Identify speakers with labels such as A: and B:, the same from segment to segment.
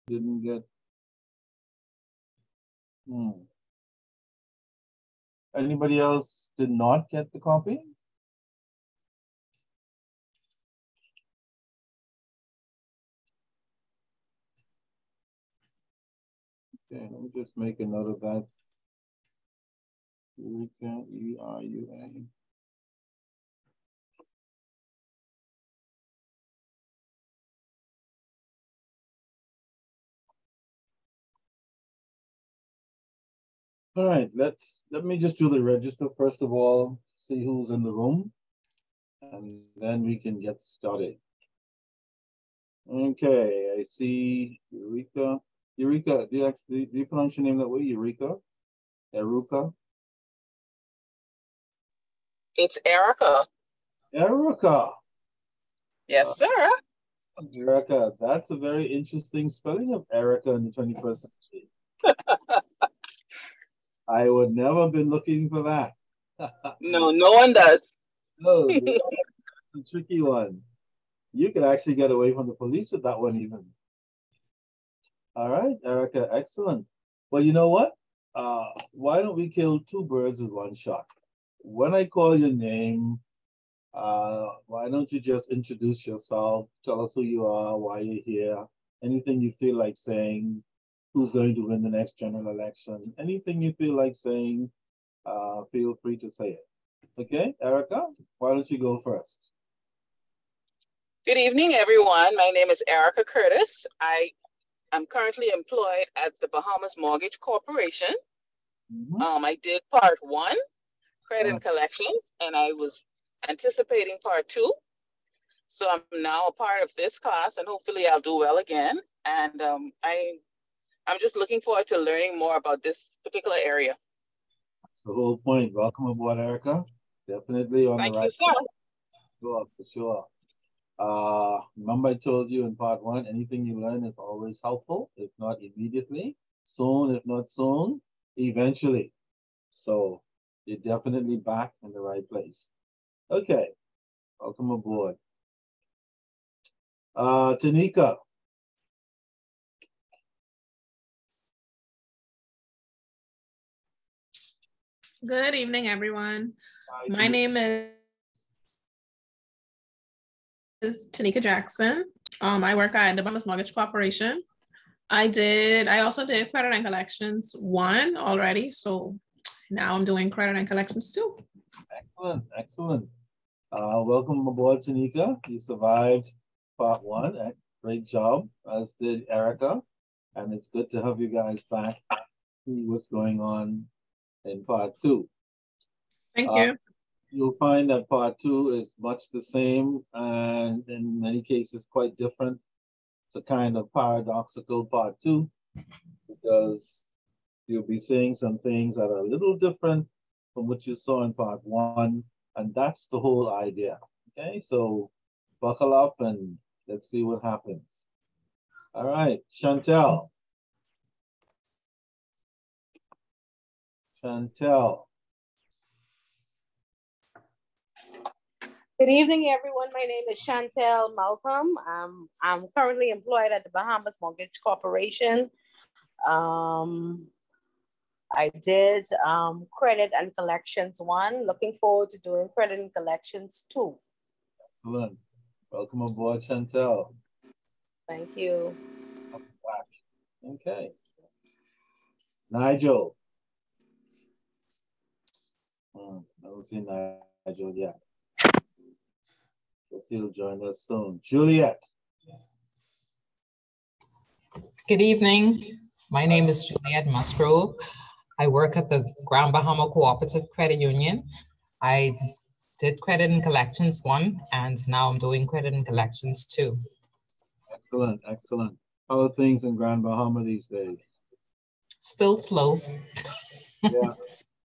A: didn't get. Anybody else did not get the copy? Okay, let me just make a note of that. Eureka, E-R-U-A. All right, let me just do the register first of all, see who's in the room, and then we can get started. Okay, I see Eureka. Eureka, do you pronounce your name that way? Eureka? Eruka?
B: It's Erica.
A: Erica.
B: Yes, sir.
A: Erica, that's a very interesting spelling of Erica in the 21st century. I would never have been looking for that.
B: No, no one does.
A: Oh, it's a tricky one. You could actually get away from the police with that one even. All right, Erica, excellent. Well, you know what? Why don't we kill two birds with one shot? When I call your name, why don't you just introduce yourself, tell us who you are, why you're here, anything you feel like saying, who's going to win the next general election, anything you feel like saying, feel free to say it. Okay, Erica, why don't you go first?
B: Good evening, everyone. My name is Erica Curtis. I am currently employed at the Bahamas Mortgage Corporation. I did part 1, credit and collections, and I was anticipating part 2. So I'm now a part of this class, and hopefully I'll do well again. And I'm just looking forward to learning more about this particular area.
A: That's the whole point. Welcome aboard, Erica. Definitely on the right.
B: Thank you, sir.
A: Sure, for sure. Remember I told you in part 1, anything you learn is always helpful, if not immediately, soon, if not soon, eventually. So you're definitely back in the right place. Okay, welcome aboard. Tanika.
C: Good evening, everyone. My name is Tanika Jackson. I work at the Bahamas Mortgage Corporation. I also did credit and collections 1 already, so now I'm doing credit and collections 2.
A: Excellent, excellent. Welcome aboard, Tanika. You survived part 1. Great job, as did Erica. And it's good to have you guys back. See what's going on in part 2.
C: Thank you.
A: You'll find that part 2 is much the same and in many cases quite different. It's a kind of paradoxical part 2 because you'll be seeing some things that are a little different from what you saw in part 1, and that's the whole idea. Okay, so buckle up and let's see what happens. All right, Chantel. Chantel.
D: Good evening, everyone. My name is Chantel Malcolm. I'm currently employed at the Bahamas Mortgage Corporation. I did credit and collections 1. Looking forward to doing credit and collections 2.
A: Excellent. Welcome aboard, Chantel.
D: Thank you.
A: Okay. Nigel. I don't see Nigel yet. Guess he'll join us soon. Juliet.
E: Good evening. My name is Juliet Musgrove. I work at the Grand Bahama Cooperative Credit Union. I did credit and collections 1, and now I'm doing credit and collections 2.
A: Excellent, excellent. How are things in Grand Bahama these days?
E: Still slow.
A: Yeah,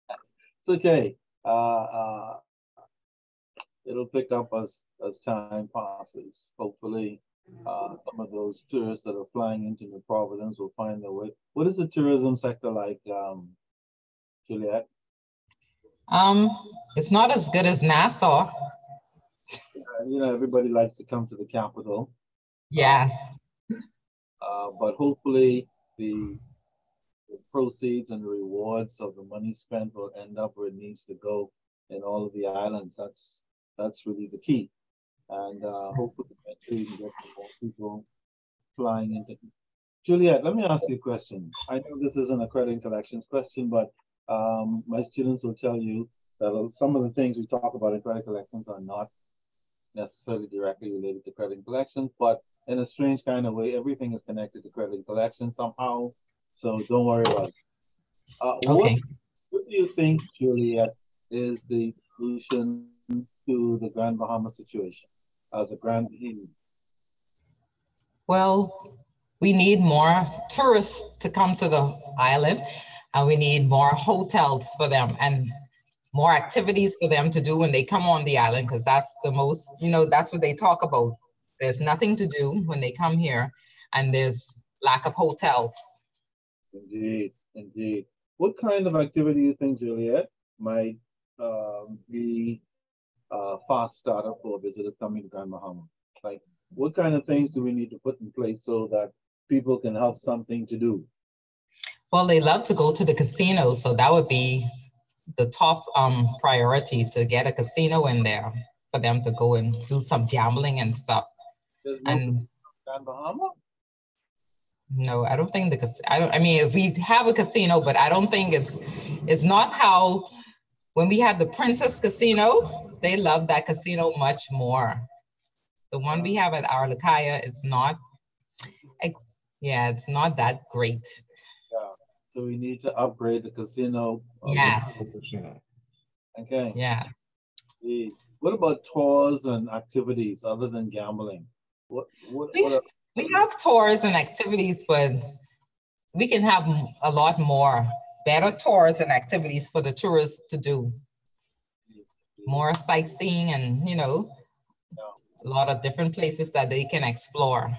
A: it's okay. It'll pick up as time passes. Hopefully, some of those tourists that are flying into New Providence will find their way. What is the tourism sector like, Juliet?
E: It's not as good as Nassau.
A: You know, everybody likes to come to the capital.
E: Yes.
A: But hopefully the proceeds and the rewards of the money spent will end up where it needs to go in all of the islands. That's really the key. And hopefully eventually we can get some more people flying into. Juliet, let me ask you a question. I know this isn't a credit and collections question, but my students will tell you that some of the things we talk about in credit collections are not necessarily directly related to credit and collections, but in a strange kind of way, everything is connected to credit and collection somehow. So don't worry about it.
E: Okay.
A: What do you think, Juliet, is the solution to the Grand Bahama situation as a Grand Bahamian?
E: Well, we need more tourists to come to the island, and we need more hotels for them and more activities for them to do when they come on the island, because that's the most, that's what they talk about. There's nothing to do when they come here, and there's lack of hotels.
A: Indeed, indeed. What kind of activity do you think, Juliet, might be a fast starter for visitors coming to Grand Bahama? Like, what kind of things do we need to put in place so that people can have something to do?
E: Well, they love to go to the casino, so that would be the top priority, to get a casino in there for them to go and do some gambling and stuff.
A: There's no
E: And
A: Grand Bahama?
E: no, I don't think I mean, if we have a casino, but I don't think it's not how, when we had the Princess Casino, they love that casino much more. The one we have at Arlecaya, it's not, yeah, it's not that great.
A: Yeah. So we need to upgrade the casino.
E: Yes.
A: Okay.
E: Yeah.
A: What about tours and activities other than gambling?
E: We have tours and activities, but we can have a lot more better tours and activities for the tourists to do. More sightseeing and, a lot of different places that they can explore.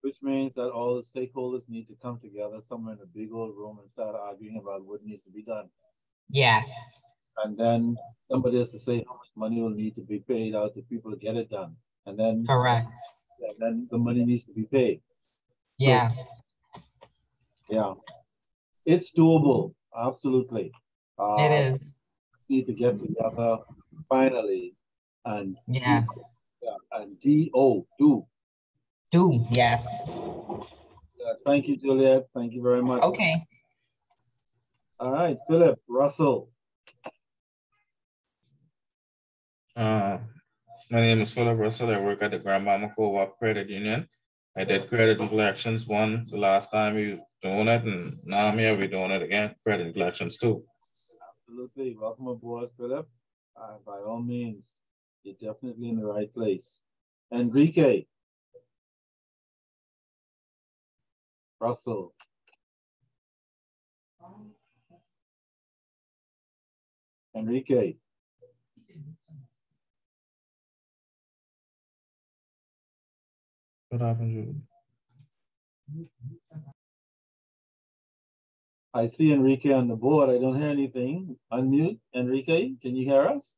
A: Which means that all the stakeholders need to come together somewhere in a big old room and start arguing about what needs to be done.
E: Yes.
A: And then somebody has to say how much money will need to be paid out to people to get it done. And then
E: correct.
A: Yeah, then the money needs to be paid.
E: Yeah.
A: So, yeah. It's doable, absolutely.
E: It is.
A: Need to get together finally and
E: yeah. Do, yes.
A: Thank you, Juliet. Thank you very much.
E: Okay.
A: All right, Philip, Russell.
F: My name is Philip Russell. I work at the Grand Bahama Co-op Credit Union. I did credit and collections one the last time we were doing it, and now I'm here, we're doing it again, credit and collections too.
A: Absolutely. Welcome aboard, Philip. By all means, you're definitely in the right place. Enrique. Russell. Enrique.
F: What happened, Julie?
A: I see Enrique on the board. I don't hear anything. Unmute. Enrique, can you hear us?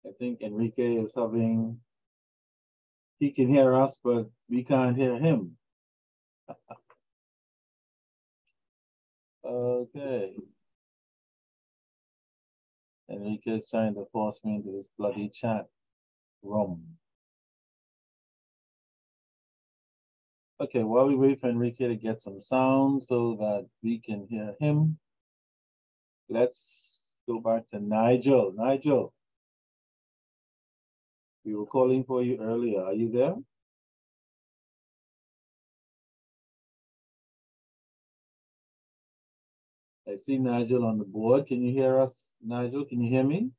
A: I think Enrique is having, he can hear us, but we can't hear him. Okay. Enrique is trying to force me into this bloody chat room. Okay, while we wait for Enrique to get some sound so that we can hear him, let's go back to Nigel. Nigel, we were calling for you earlier. Are you there? I see Nigel on the board. Can you hear us, Nigel? Can you hear me?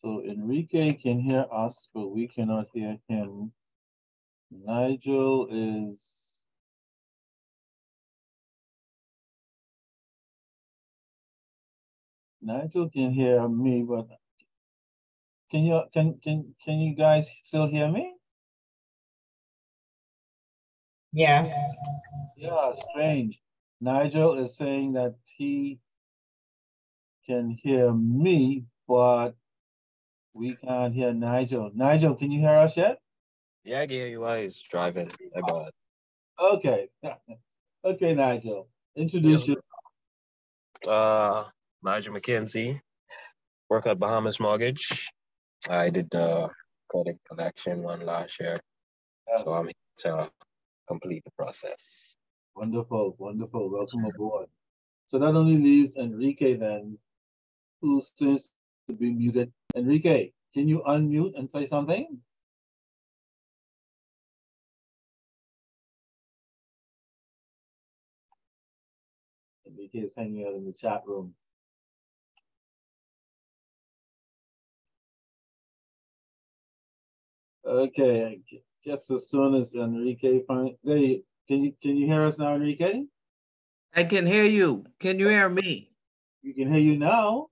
A: So Enrique can hear us, but we cannot hear him. Nigel can hear me, but Can you guys still hear me?
E: Yes.
A: Yeah, strange. Nigel is saying that he can hear me, but we can't hear Nigel. Nigel, can you hear us yet?
G: Yeah, I can hear you while he's driving. My bad.
A: Okay. Okay, Nigel.
G: Yeah.
A: Introduce you.
G: Nigel McKenzie, work at Bahamas Mortgage. I did the credit collection one last year,
A: Yes.
G: so I'm here to complete the process.
A: Wonderful, wonderful. Welcome aboard. So that only leaves Enrique then, who seems to be muted. Enrique, can you unmute and say something? Enrique is hanging out in the chat room. Okay, I guess as soon as Enrique finds, can you hear us now, Enrique?
H: I can hear you. Can you hear me?
A: We can hear you now.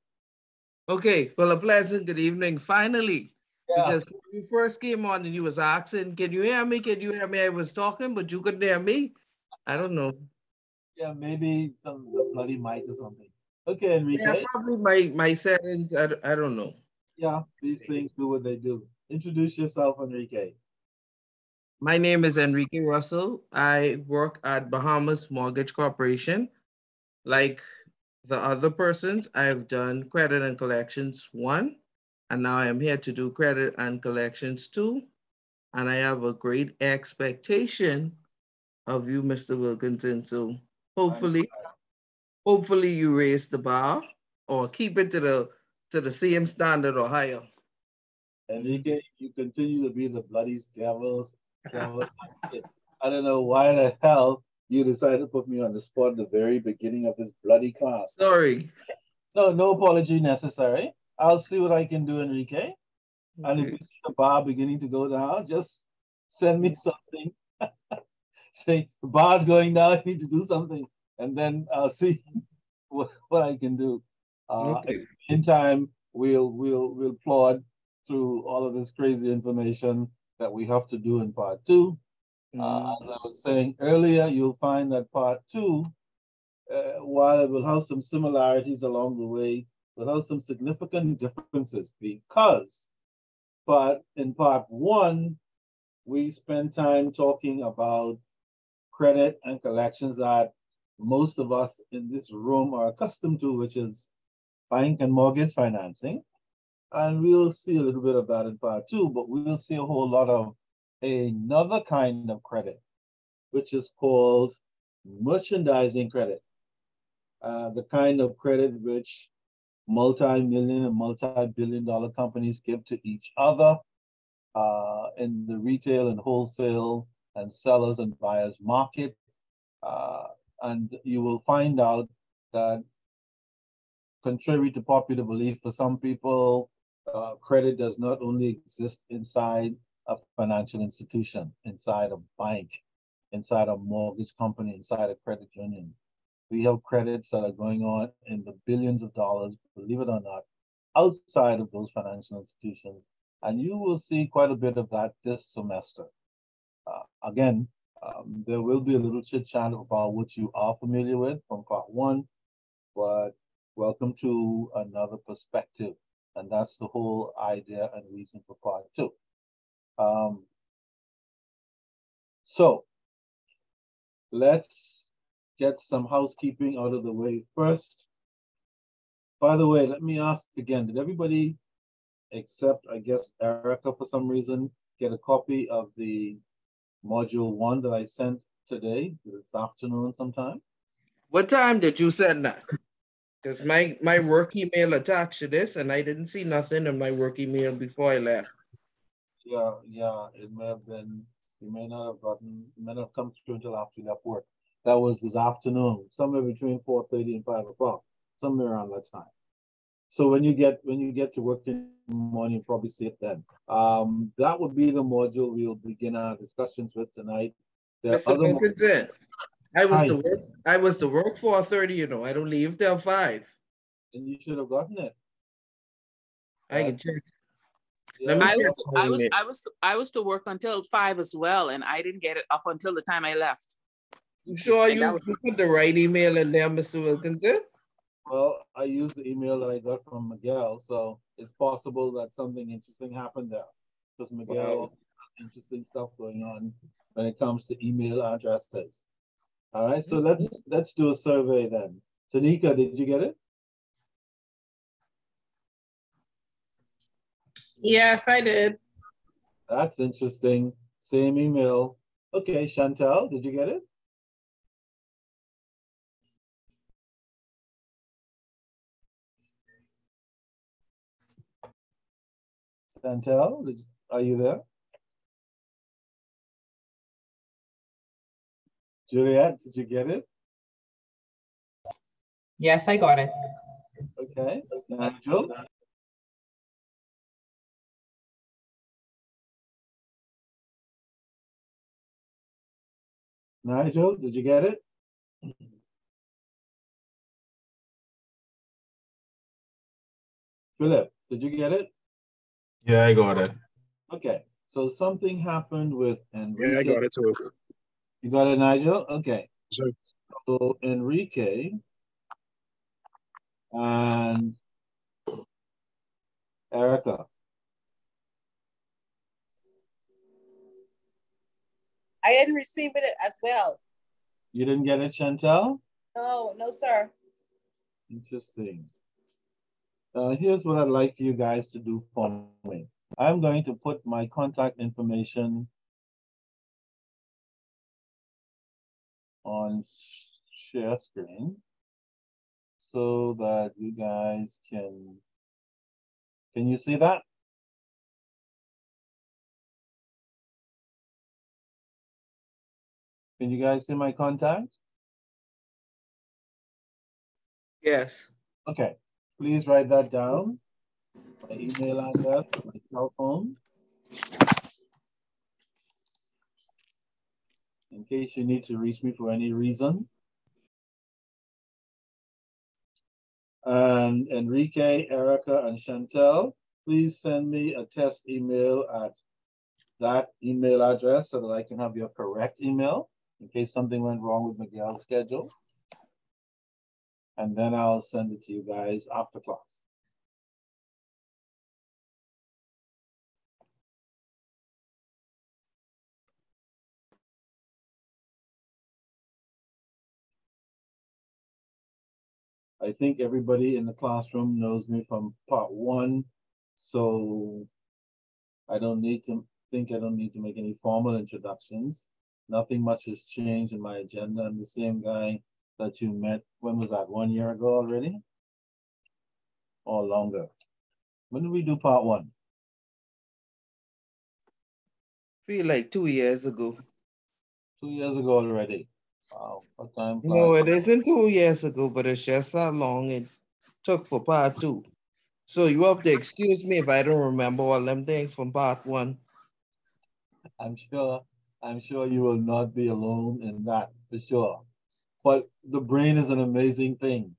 H: Okay, well, a pleasant good evening, finally.
A: Yeah.
H: Because when you first came on and you was asking, can you hear me? Can you hear me? I was talking, but you couldn't hear me. I don't know.
A: Yeah, maybe some bloody mic or something. Okay, Enrique.
H: Yeah, probably my settings, I don't know.
A: Yeah, these things do what they do. Introduce yourself, Enrique.
H: My name is Enrique Russell. I work at Bahamas Mortgage Corporation. Like the other persons, I've done credit and collections 1, and now I'm here to do credit and collections 2. And I have a great expectation of you, Mr. Wilkinson. So hopefully you raise the bar or keep it to the same standard or higher.
A: Enrique, you continue to be the bloody devil's. I don't know why the hell you decided to put me on the spot at the very beginning of this bloody class.
H: Sorry.
A: No apology necessary. I'll see what I can do, Enrique. Okay. And if you see the bar beginning to go down, just send me something. Say, the bar's going down, I need to do something. And then I'll see what I can do.
H: Okay.
A: In the meantime, we'll plod through all of this crazy information that we have to do in part 2. As I was saying earlier, you'll find that part 2, while it will have some similarities along the way, will have some significant differences because in part 1, we spent time talking about credit and collections that most of us in this room are accustomed to, which is bank and mortgage financing. And we'll see a little bit of that in part 2, but we'll see a whole lot of another kind of credit, which is called merchandising credit. The kind of credit which multi-million and multi-billion-dollar companies give to each other in the retail and wholesale and sellers and buyers market. And you will find out that, contrary to popular belief, for some people, credit does not only exist inside a financial institution, inside a bank, inside a mortgage company, inside a credit union. We have credits that are going on in the billions of dollars, believe it or not, outside of those financial institutions. And you will see quite a bit of that this semester. Again, there will be a little chit chat about what you are familiar with from part 1, but welcome to another perspective. And that's the whole idea and reason for part 2. So let's get some housekeeping out of the way first. By the way, let me ask again, did everybody except, I guess, Erica for some reason, get a copy of the module 1 that I sent today, this afternoon sometime?
H: What time did you send that? Because my work email attached to this, and I didn't see nothing in my work email before I left.
A: Yeah, it may have been, you may not have gotten, it may not have come through until after you left work. That was this afternoon, somewhere between 4:30 and 5 o'clock, somewhere around that time. So when you get to work in the morning, you'll probably see it then. That would be the module we'll begin our discussions with tonight.
H: Mr. Wilkinson, I was to work 4:30, you know. I don't leave till 5.
A: And you should have gotten it.
H: I can check. Let me
B: I
H: check
B: was
H: my email.
B: I was to work until 5 as well, and I didn't get it up until the time I left.
H: You sure
B: And that
H: you put the right email in there, Mr. Wilkinson?
A: Well, I used the email that I got from Miguel, so it's possible that something interesting happened there. Because Miguel
H: Wow.
A: has interesting stuff going on when it comes to email addresses. All right, so let's do a survey then. Tanika, did you get it?
C: Yes, I did.
A: That's interesting. Same email. Okay, Chantel, did you get it? Chantel, are you there? Juliet, did you get it?
E: Yes, I got it.
A: Okay. Nigel? Nigel, did you get it? Philip, did you get it?
F: Yeah, I got it.
A: Okay, so something happened with Enrique.
G: Yeah, I got it too.
A: You got it, Nigel? Okay.
G: Sure.
A: So Enrique and Erica.
D: I didn't receive it as well.
A: You didn't get it, Chantel?
D: No, sir.
A: Interesting. Here's what I'd like you guys to do for me. I'm going to put my contact information on share screen so that you guys can you see that? Can you guys see my contact?
H: Yes.
A: Okay, please write that down. My email address, my cell phone. In case you need to reach me for any reason. And Enrique, Erica, and Chantel, please send me a test email at that email address so that I can have your correct email in case something went wrong with Miguel's schedule. And then I'll send it to you guys after class. I think everybody in the classroom knows me from part 1, so I don't need to make any formal introductions. Nothing much has changed in my agenda. I'm the same guy that you met, when was that, 1 year ago already? Or longer? When did we do part 1?
H: Feel like 2 years ago.
A: 2 years ago already. Wow, what time flies.
H: No, it isn't 2 years ago, but it's just how long it took for part 2. So you have to excuse me if I don't remember all them things from part 1.
A: I'm sure you will not be alone in that, for sure. But the brain is an amazing thing,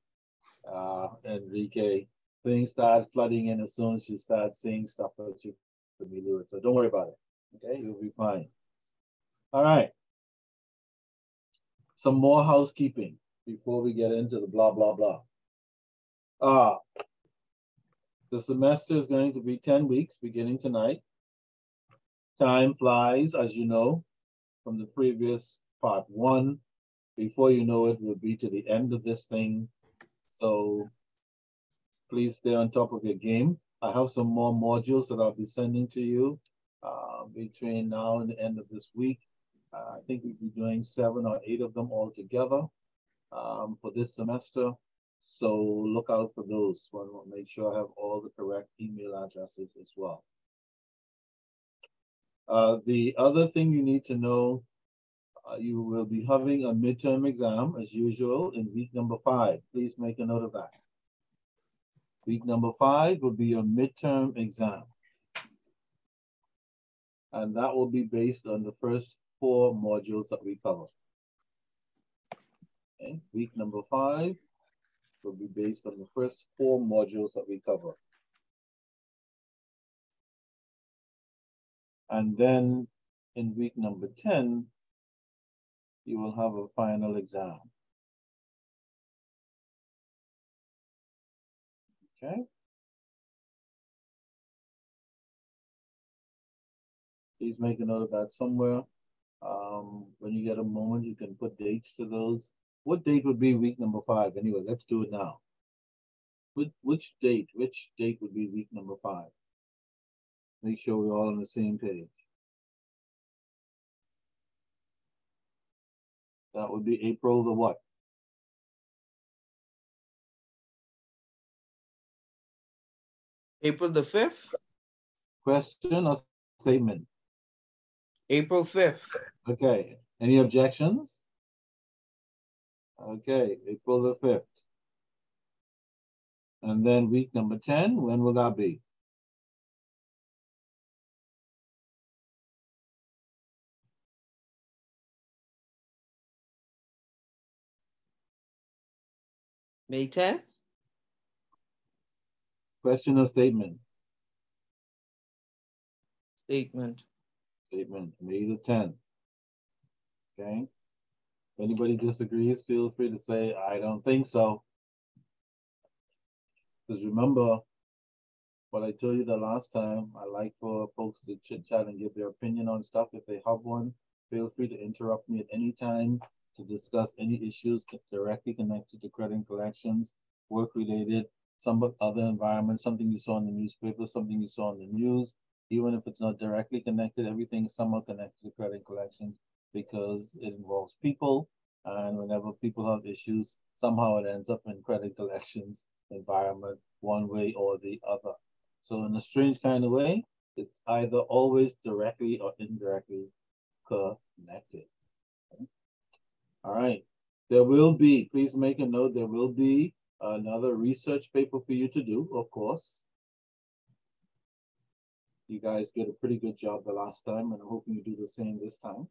A: Enrique. Things start flooding in as soon as you start seeing stuff that you're familiar with. So don't worry about it. Okay, you'll be fine. All right. Some more housekeeping before we get into the blah, blah, blah. The semester is going to be 10 weeks beginning tonight. Time flies, as you know, from the previous part 1. Before you know it, we'll be to the end of this thing. So please stay on top of your game. I have some more modules that I'll be sending to you between now and the end of this week. I think we'll be doing 7 or 8 of them all together for this semester. So look out for those. We'll make sure I have all the correct email addresses as well. The other thing you need to know, you will be having a midterm exam as usual in week number 5. Please make a note of that. Week number 5 will be your midterm exam. And that will be based on the first 4 modules that we cover. Okay. Week number 5 will be based on the first 4 modules that we cover. And then in week number 10, you will have a final exam. Okay. Please make a note of that somewhere. When you get a moment, you can put dates to those. What date would be week number 5? Anyway, let's do it now. Which date would be week number 5? Make sure we're all on the same page. That would be April the what?
H: April the 5th?
A: Question or statement?
H: April 5th.
A: Okay. Any objections? Okay, April the 5th. And then week number 10, when will that be?
H: May 10th?
A: Question or statement?
H: Statement.
A: Statement, May the 10th. Okay. If anybody disagrees, feel free to say, I don't think so. Because remember, what I told you the last time, I like for folks to chit chat and give their opinion on stuff. If they have one, feel free to interrupt me at any time to discuss any issues directly connected to credit and collections, work related, some other environments, something you saw in the newspaper, something you saw in the news. Even if it's not directly connected, everything is somewhat connected to credit and collections because it involves people. And whenever people have issues, somehow it ends up in credit collections environment one way or the other. So in a strange kind of way, it's either always directly or indirectly connected. Okay. All right. There will be, please make a note, there will be another research paper for you to do, of course. You guys did a pretty good job the last time, and I'm hoping you do the same this time.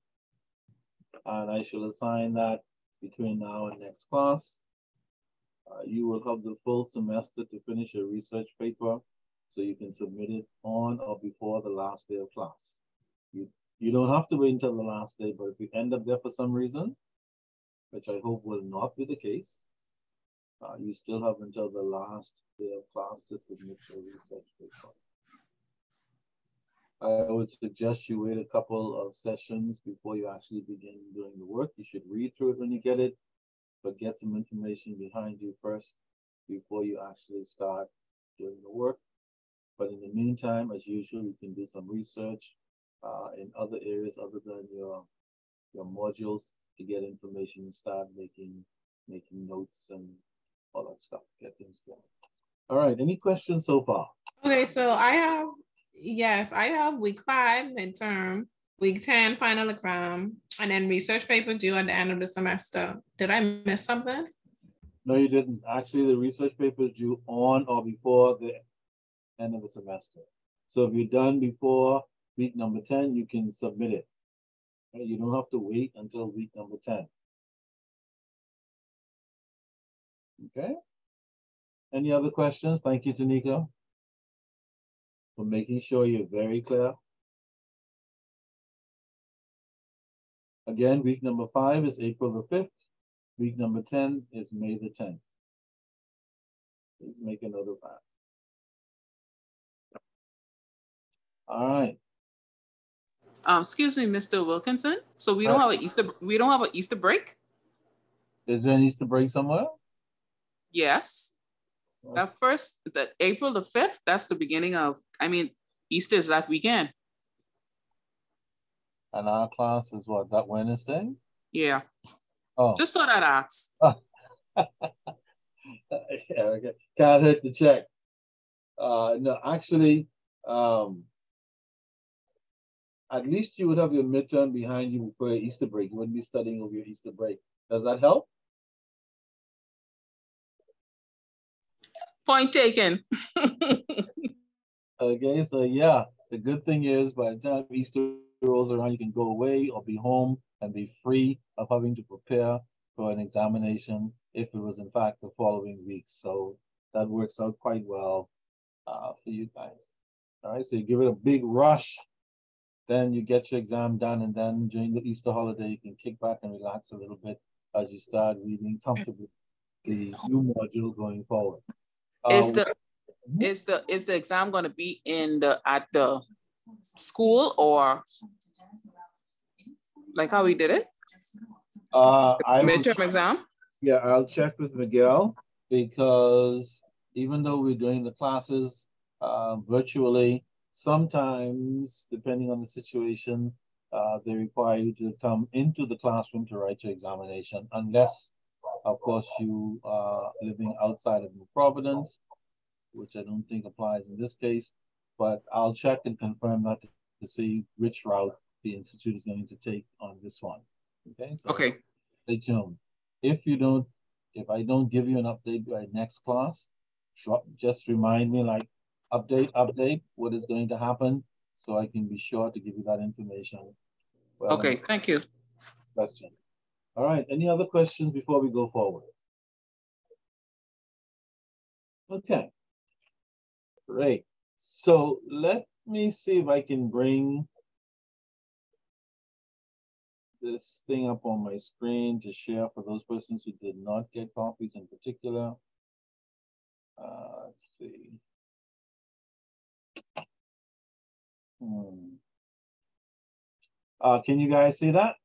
A: And I shall assign that between now and next class. You will have the full semester to finish your research paper, so you can submit it on or before the last day of class. You don't have to wait until the last day, but if you end up there for some reason, which I hope will not be the case, you still have until the last day of class to submit your research paper. I would suggest you wait a couple of sessions before you actually begin doing the work. You should read through it when you get it, but get some information behind you first before you actually start doing the work. But in the meantime, as usual, you can do some research in other areas other than your modules to get information and start making notes and all that stuff to get things going. All right, any questions so far?
C: Okay, so I have week 5 midterm, week 10 final exam, and then research paper due at the end of the semester. Did I miss something?
A: No, you didn't. Actually, the research paper is due on or before the end of the semester. So if you're done before week number 10, you can submit it. Okay? You don't have to wait until week number 10. Okay? Any other questions? Thank you, Tanika, for making sure you're very clear. Again, week number 5 is April the 5th. Week number 10 is May the 10th. Please make a note of that. All right.
B: Excuse me, Mr. Wilkinson. So we don't have an Easter break?
A: Is there an Easter break somewhere?
B: Yes. The April the 5th, that's the beginning of, Easter is that weekend.
A: And our class is what, that Wednesday?
B: Yeah.
A: Oh.
B: Just thought I'd ask.
A: Yeah, okay. Can't hit the check. No, actually, at least you would have your midterm behind you before your Easter break. You wouldn't be studying over your Easter break. Does that help?
B: Point taken.
A: Okay, so yeah, the good thing is by the time Easter rolls around, you can go away or be home and be free of having to prepare for an examination if it was in fact the following week. So that works out quite well for you guys. All right, so you give it a big rush then you get your exam done, and then during the Easter holiday, you can kick back and relax a little bit as you start reading comfortably the new module going forward.
B: Is the exam going to be at the school, or like how we did it? Midterm exam?
A: Yeah, I'll check with Miguel, because even though we're doing the classes virtually, sometimes, depending on the situation, they require you to come into the classroom to write your examination, unless, of course, you are living outside of New Providence, which I don't think applies in this case, but I'll check and confirm that to see which route the institute is going to take on this one. Okay. So
B: okay.
A: Stay tuned. If I don't give you an update by next class, just remind me, like, update, what is going to happen, so I can be sure to give you that information. Well,
B: okay, thank you.
A: Question. All right, any other questions before we go forward? Okay, great. So let me see if I can bring this thing up on my screen to share for those persons who did not get copies in particular. Let's see. Can you guys see that?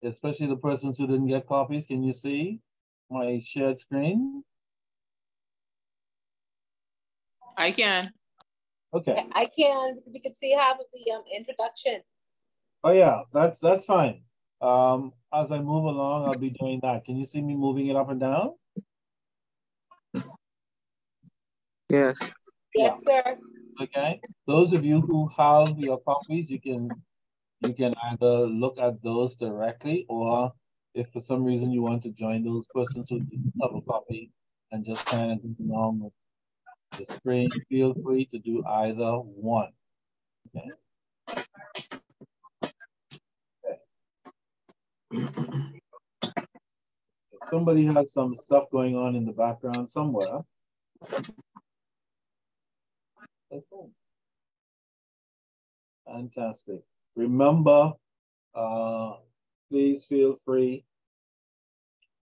A: Especially the persons who didn't get copies. Can you see my shared screen?
B: I can.
A: Okay.
D: I can. We can see half of the introduction.
A: Oh yeah, that's fine. As I move along, I'll be doing that. Can you see me moving it up and down?
H: Yes.
D: Yes, sir.
A: Okay. Those of you who have your copies, you can either look at those directly, or if for some reason you want to join those persons who didn't have a copy and just kind of go along with the screen, feel free to do either one. Okay. If somebody has some stuff going on in the background somewhere. Okay. Fantastic. Remember, please feel free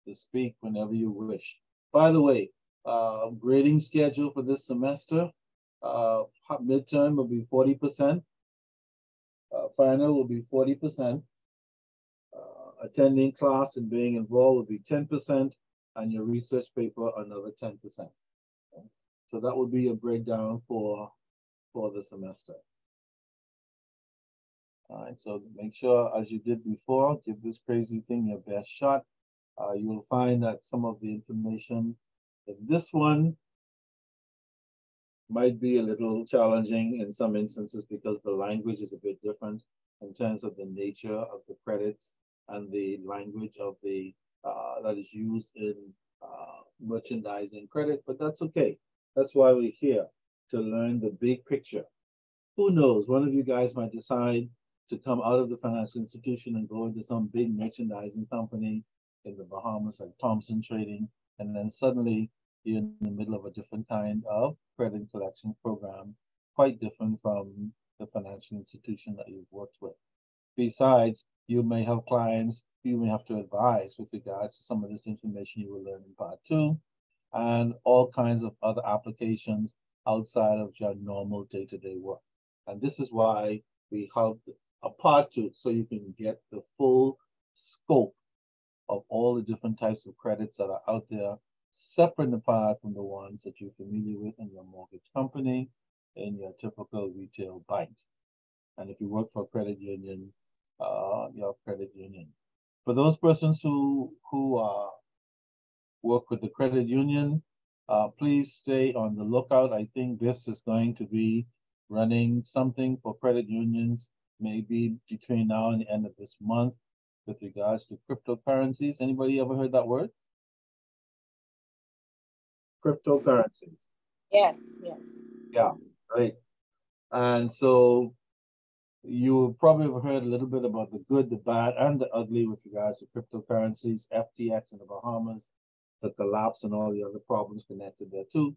A: to speak whenever you wish. By the way, grading schedule for this semester, midterm will be 40%, final will be 40%, attending class and being involved will be 10%, and your research paper another 10%. Okay? So that would be a breakdown for the semester. All right, so make sure, as you did before, give this crazy thing your best shot. You will find that some of the information in this one might be a little challenging in some instances, because the language is a bit different in terms of the nature of the credits and the language of the that is used in merchandising credit, but that's okay. That's why we're here, to learn the big picture. Who knows, one of you guys might decide to come out of the financial institution and go into some big merchandising company in the Bahamas, like Thompson Trading, and then suddenly you're in the middle of a different kind of credit collection program, quite different from the financial institution that you've worked with. Besides, you may have clients you may have to advise with regards to some of this information you will learn in part 2, and all kinds of other applications outside of your normal day-to-day work. And this is why we have a part 2, so you can get the full scope of all the different types of credits that are out there, separate and apart from the ones that you're familiar with in your mortgage company, in your typical retail bank. And if you work for a credit union, your credit union. For those persons who work with the credit union, please stay on the lookout. I think this is going to be running something for credit unions, maybe between now and the end of this month, with regards to cryptocurrencies. Anybody ever heard that word? Cryptocurrencies.
D: Yes, yes.
A: Yeah, great. And so you probably have heard a little bit about the good, the bad, and the ugly with regards to cryptocurrencies, FTX in the Bahamas, the collapse and all the other problems connected there too.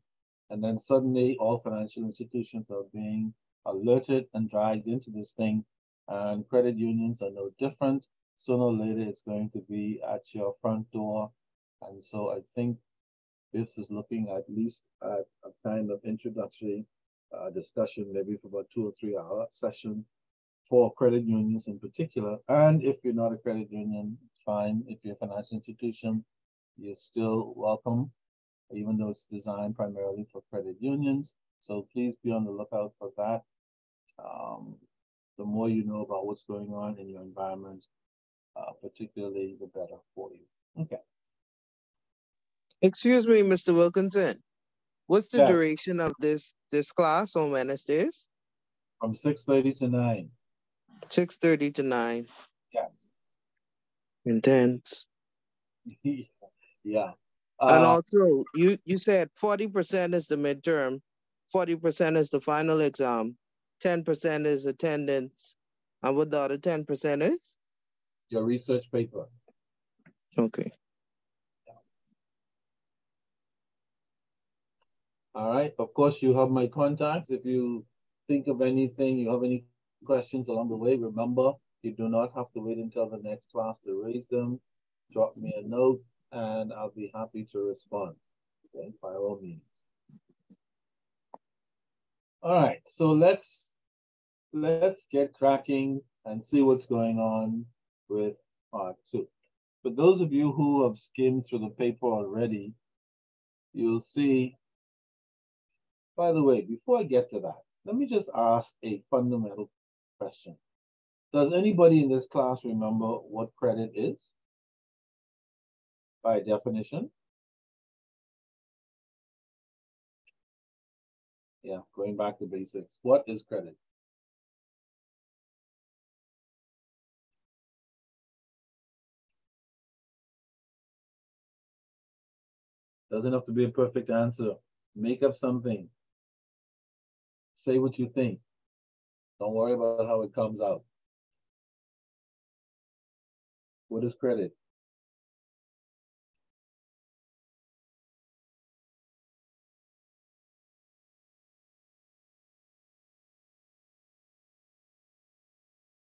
A: And then suddenly all financial institutions are being alerted and dragged into this thing, and credit unions are no different. Sooner or later, it's going to be at your front door. And so I think this is looking at least at a kind of introductory discussion, maybe for about 2 or 3 hour session for credit unions in particular. And if you're not a credit union, fine. If you're a financial institution, you're still welcome, even though it's designed primarily for credit unions. So please be on the lookout for that. The more you know about what's going on in your environment, particularly the better for you. Okay.
H: Excuse me, Mr. Wilkinson. What's the
A: Yes.
H: duration of this class on Wednesdays?
A: From 6:30 to 9.
H: 6:30 to 9.
A: Yes.
H: Intense.
A: Yeah.
H: And also, you said 40% is the midterm, 40% is the final exam, 10% is attendance, and what the other 10% is?
A: Your research paper.
H: Okay.
A: All right. Of course, you have my contacts. If you think of anything, you have any questions along the way, remember, you do not have to wait until the next class to raise them. Drop me a note and I'll be happy to respond. Okay, by all means. All right, so let's get cracking and see what's going on with part 2. For those of you who have skimmed through the paper already, you'll see. By the way, before I get to that, let me just ask a fundamental question. Does anybody in this class remember what credit is by definition? Yeah, going back to basics. What is credit? Doesn't have to be a perfect answer. Make up something. Say what you think. Don't worry about how it comes out. What is credit?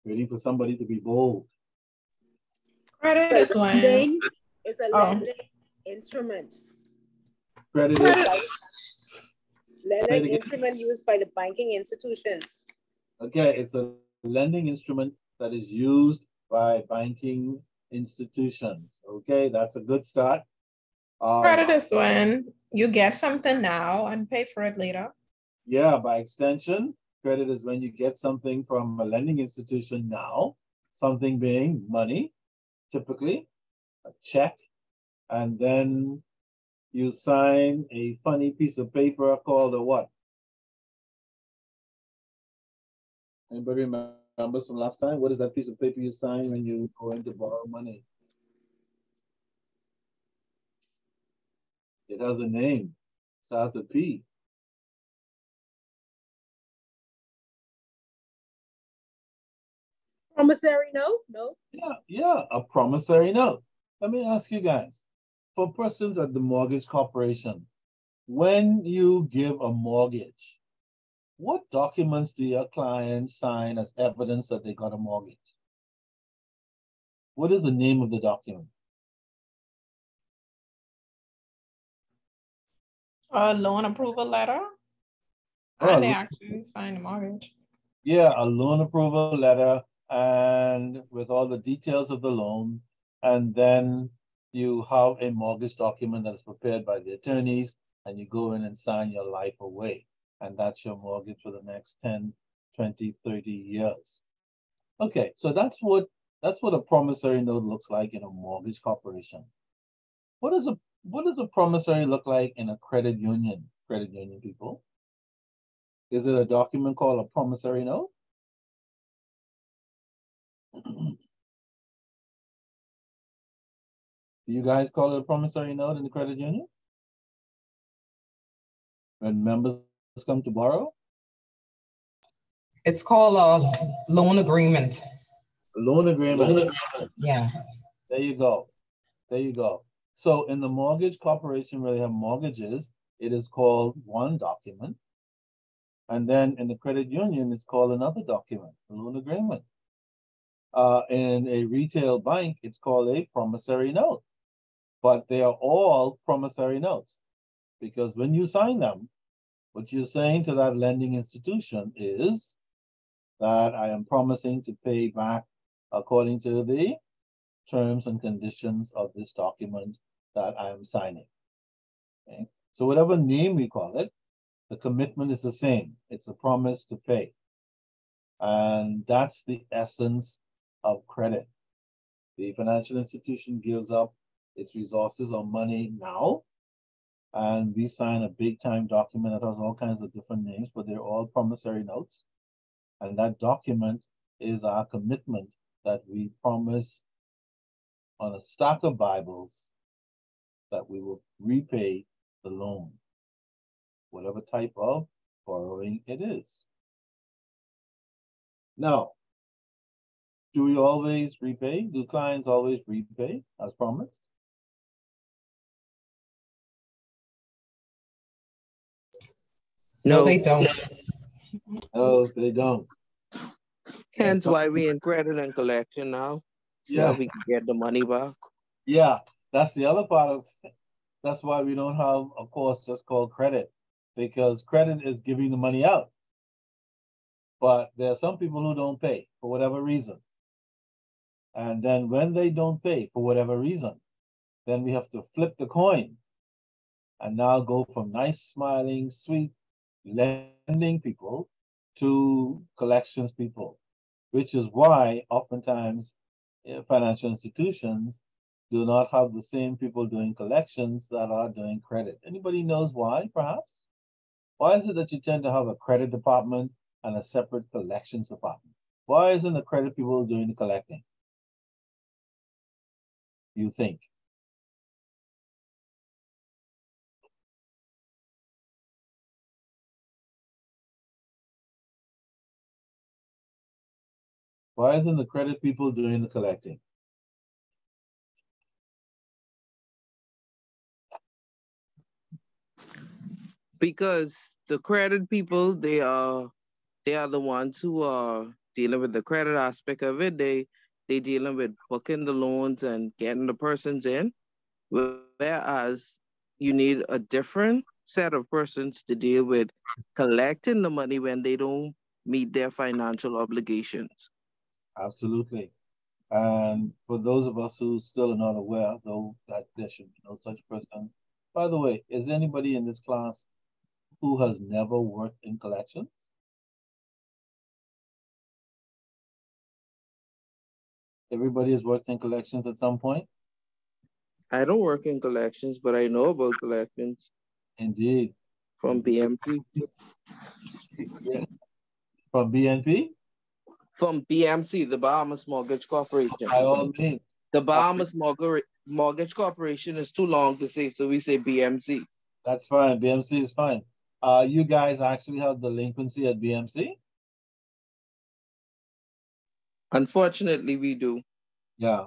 A: Waiting for somebody to be bold.
C: Credit is when
D: it's a lending instrument.
A: Credit is
D: lending instrument used by the banking institutions.
A: Okay, it's a lending instrument that is used by banking institutions. Okay, that's a good start.
C: Credit is when you get something now and pay for it later.
A: Yeah, by extension, credit is when you get something from a lending institution now, something being money, typically, a check, and then you sign a funny piece of paper called a what? Anybody remembers from last time? What is that piece of paper you sign when you go in to borrow money? It has a name. It starts with P.
D: Promissory note? No.
A: Yeah, a promissory note. Let me ask you guys, for persons at the Mortgage Corporation, when you give a mortgage, what documents do your clients sign as evidence that they got a mortgage? What is the name of the document?
C: A loan approval letter. And they actually sign the mortgage.
A: Yeah, a loan approval letter and with all the details of the loan. And then you have a mortgage document that is prepared by the attorneys and you go in and sign your life away. And that's your mortgage for the next 10, 20, 30 years. Okay, so that's what a promissory note looks like in a mortgage corporation. What does a promissory look like in a credit union? Credit union people? Is it a document called a promissory note? Do you guys call it a promissory note in the credit union? When members come to borrow?
E: It's called a loan agreement.
A: A loan agreement.
E: Yes.
A: There you go. There you go. So in the mortgage corporation where they have mortgages, it is called one document. And then in the credit union, it's called another document, a loan agreement. In a retail bank, it's called a promissory note. But they are all promissory notes because when you sign them, what you're saying to that lending institution is that I am promising to pay back according to the terms and conditions of this document that I am signing. Okay? So whatever name we call it, the commitment is the same. It's a promise to pay. And that's the essence of credit. The financial institution gives up its resources or money now, and we sign a big time document that has all kinds of different names, but they're all promissory notes. And that document is our commitment that we promise on a stack of Bibles that we will repay the loan, whatever type of borrowing it is. Now, do we always repay? Do clients always repay as promised?
E: No, they don't.
A: No, they don't.
H: Hence why we in credit and collection now. So
A: Yeah,
H: we can get the money back.
A: yeah, that's the other part of it. That's why we don't have a course just called credit, because credit is giving the money out. But there are some people who don't pay for whatever reason. And then when they don't pay for whatever reason, then we have to flip the coin and now go from nice, smiling, sweet, lending people to collections people, which is why oftentimes financial institutions do not have the same people doing collections that are doing credit. Anybody knows why, perhaps? Why is it that you tend to have a credit department and a separate collections department? Why isn't the credit people doing the collecting? You think? Why isn't the credit people doing the collecting?
H: Because the credit people, they are the ones who are dealing with the credit aspect of it. They dealing with booking the loans and getting the persons in, whereas you need a different set of persons to deal with collecting the money when they don't meet their financial obligations.
A: Absolutely. And for those of us who still are not aware, though, that there should be no such person. By the way, is anybody in this class who has never worked in collections? Everybody has worked in collections at some point?
H: I don't work in collections, but I know about collections.
A: Indeed.
H: From BMC.
A: Yeah. From BNP?
H: From BMC, the Bahamas Mortgage Corporation.
A: By all means.
H: The Bahamas Mortgage Corporation is too long to say, so we say BMC.
A: That's fine. BMC is fine. You guys actually have delinquency at BMC?
H: Unfortunately, we do.
A: Yeah.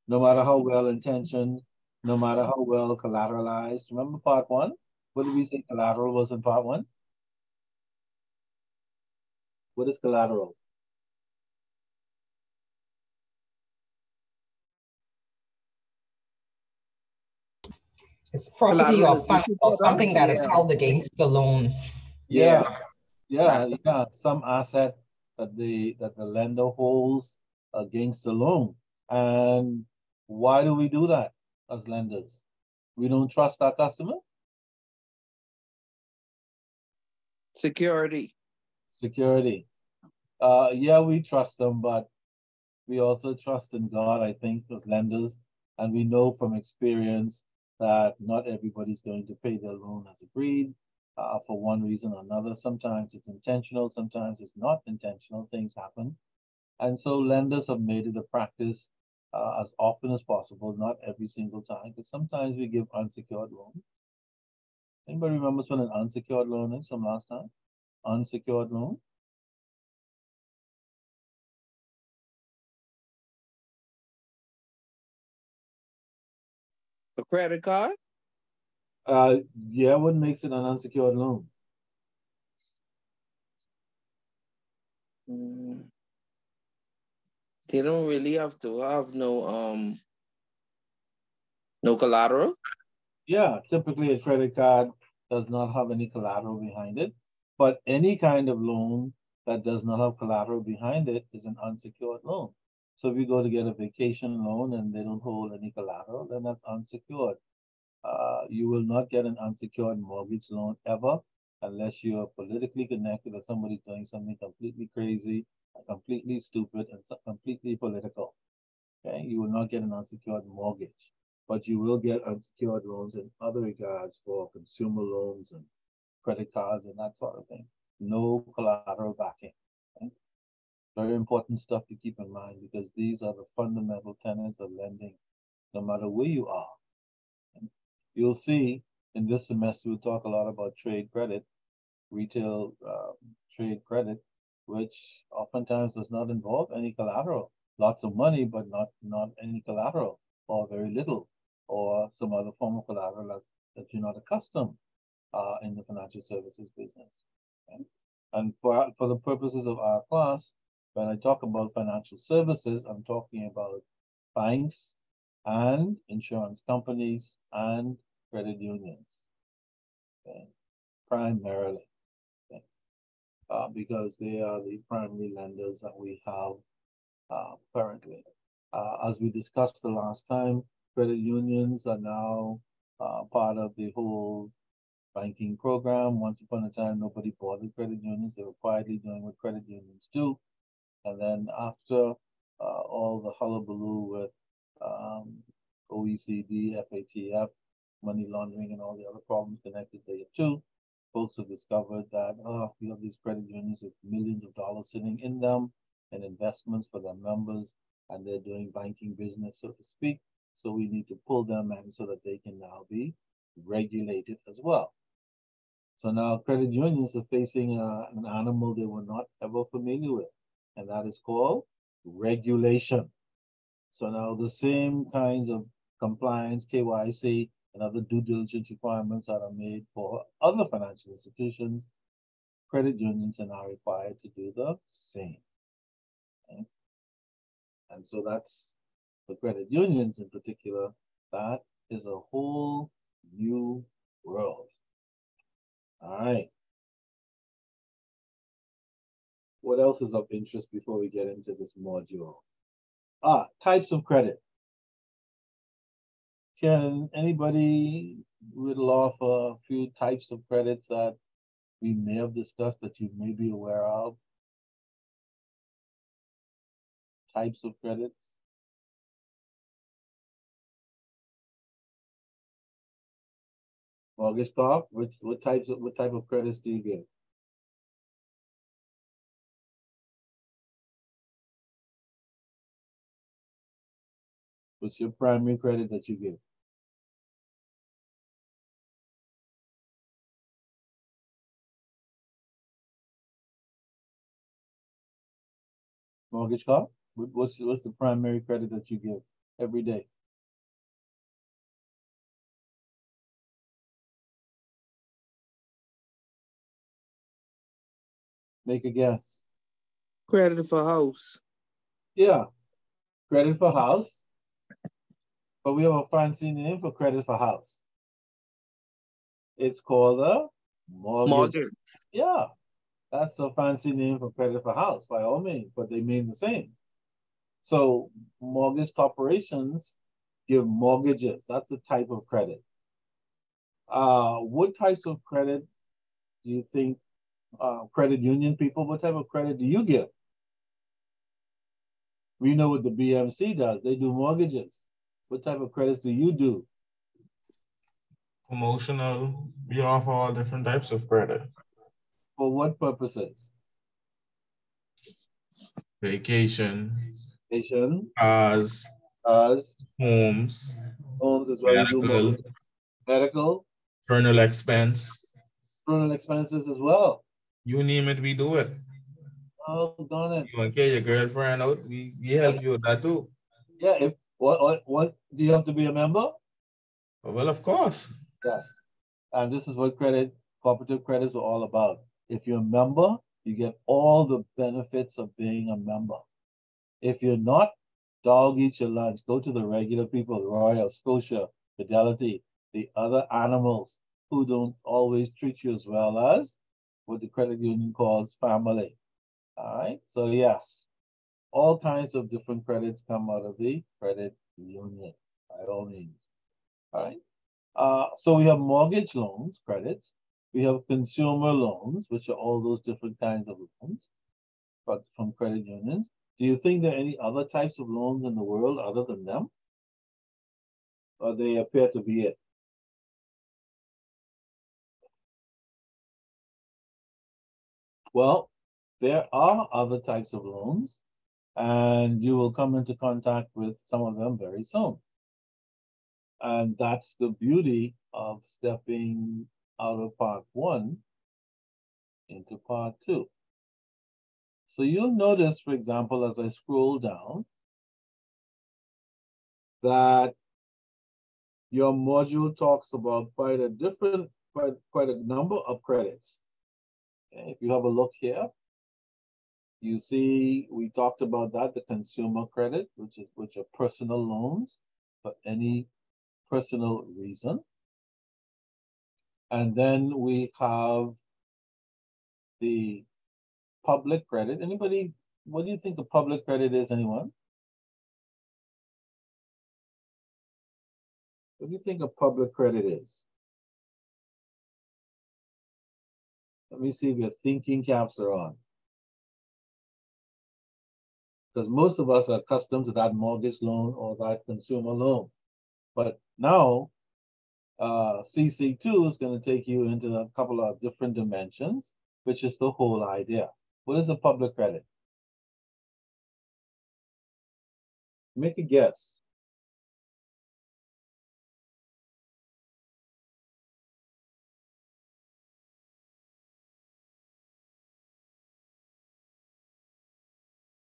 A: No matter how well intentioned, no matter how well collateralized. Remember part one? What did we say collateral was in part one? What is collateral?
E: It's property or something that is held against the loan.
A: Yeah. Some asset that the lender holds against the loan. And why do we do that as lenders? We don't trust our customer?
H: Security.
A: Security. Yeah, we trust them, but we also trust in God, I think, as lenders. And we know from experience that not everybody's going to pay their loan as agreed for one reason or another. Sometimes it's intentional, sometimes it's not intentional. Things happen. And so lenders have made it a practice as often as possible, not every single time, but sometimes we give unsecured loans. Anybody remembers what an unsecured loan is from last time? Unsecured loan?
H: credit card?
A: Yeah, what makes it an unsecured loan?
H: They don't really have to have no collateral.
A: Yeah, typically a credit card does not have any collateral behind it, but any kind of loan that does not have collateral behind it is an unsecured loan. So if you go to get a vacation loan and they don't hold any collateral, then that's unsecured. You will not get an unsecured mortgage loan ever unless you are politically connected or somebody's doing something completely crazy, completely stupid, and completely political. Okay, you will not get an unsecured mortgage, but you will get unsecured loans in other regards for consumer loans and credit cards and that sort of thing. No collateral backing. Okay? Very important stuff to keep in mind because these are the fundamental tenets of lending, no matter where you are. You'll see in this semester, we'll talk a lot about trade credit, retail trade credit, which oftentimes does not involve any collateral. Lots of money, but not any collateral, or very little, or some other form of collateral that you're not accustomed in the financial services business. Okay? And for the purposes of our class, when I talk about financial services, I'm talking about banks and insurance companies and credit unions, okay? Primarily, okay? Because they are the primary lenders that we have currently. As we discussed the last time, credit unions are now part of the whole banking program. Once upon a time, nobody bothered credit unions. They were quietly doing what credit unions do. And then after all the hullabaloo with OECD, FATF, money laundering, and all the other problems connected thereto, folks have discovered that we have these credit unions with millions of dollars sitting in them and investments for their members, and they're doing banking business, so to speak. So we need to pull them in so that they can now be regulated as well. So now credit unions are facing an animal they were not ever familiar with, and that is called regulation. So now the same kinds of compliance, KYC, and other due diligence requirements that are made for other financial institutions, credit unions are now required to do the same. Okay? And so that's the credit unions in particular. That is a whole new world. All right. What else is of interest before we get into this module? Types of credit. Can anybody riddle off a few types of credits that we may have discussed that you may be aware of? Types of credits. Mortgage corp, what type of credits do you give? What's your primary credit that you give? Mortgage corp? What's the primary credit that you give every day? Make a guess.
H: Credit for house.
A: Yeah, credit for house. But we have a fancy name for credit for house. It's called a mortgage. Yeah, that's a fancy name for credit for house by all means, but they mean the same. So mortgage corporations give mortgages. That's a type of credit. What types of credit do you think credit union people, what type of credit do you give? We know what the BMC does. They do mortgages. What type of credits do you do?
F: Promotional. We offer all different types of credit.
A: For what purposes?
F: Vacation.
A: Vacation.
F: Cars.
A: Homes
F: Homes.
A: as well.
F: Medical.
A: You do mortgage. Medical.
F: Internal expense.
A: Internal expenses as well.
F: You name it, we do it.
A: Oh, darn it.
F: You want to get your girlfriend out, we help you with that too.
A: Yeah, what do you have to be a member?
F: Well, of course.
A: Yes. And this is what cooperative credits are all about. If you're a member, you get all the benefits of being a member. If you're not, dog eat your lunch. Go to the regular people, Royal, Scotia, Fidelity, the other animals who don't always treat you as well as what the credit union calls family. All right. So yes, all kinds of different credits come out of the credit union by all means. All right. So we have mortgage loans, credits. We have consumer loans, which are all those different kinds of loans, but from credit unions. Do you think there are any other types of loans in the world other than them? Or they appear to be it? Well, there are other types of loans, and you will come into contact with some of them very soon. And that's the beauty of stepping out of part one into part two. So you'll notice, for example, as I scroll down, that your module talks about quite a number of credits. Okay, if you have a look here, you see we talked about that, the consumer credit, which are personal loans for any personal reason. And then we have the public credit. Anybody, what do you think the public credit is, anyone? What do you think a public credit is? Let me see if your thinking caps are on. Because most of us are accustomed to that mortgage loan or that consumer loan. But now, CC2 is going to take you into a couple of different dimensions, which is the whole idea. What is a public credit? Make a guess.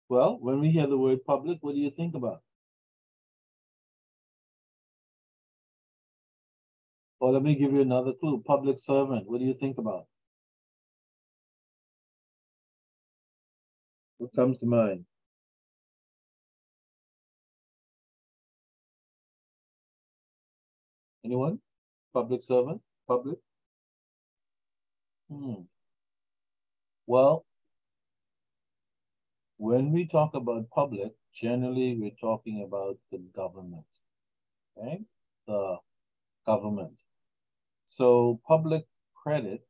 A: Well, when we hear the word public, what do you think about? Or let me give you another clue. Public servant, what do you think about? What comes to mind? Anyone? Public servant? Public? Well, when we talk about public, generally we're talking about the government, okay? The government. So public credit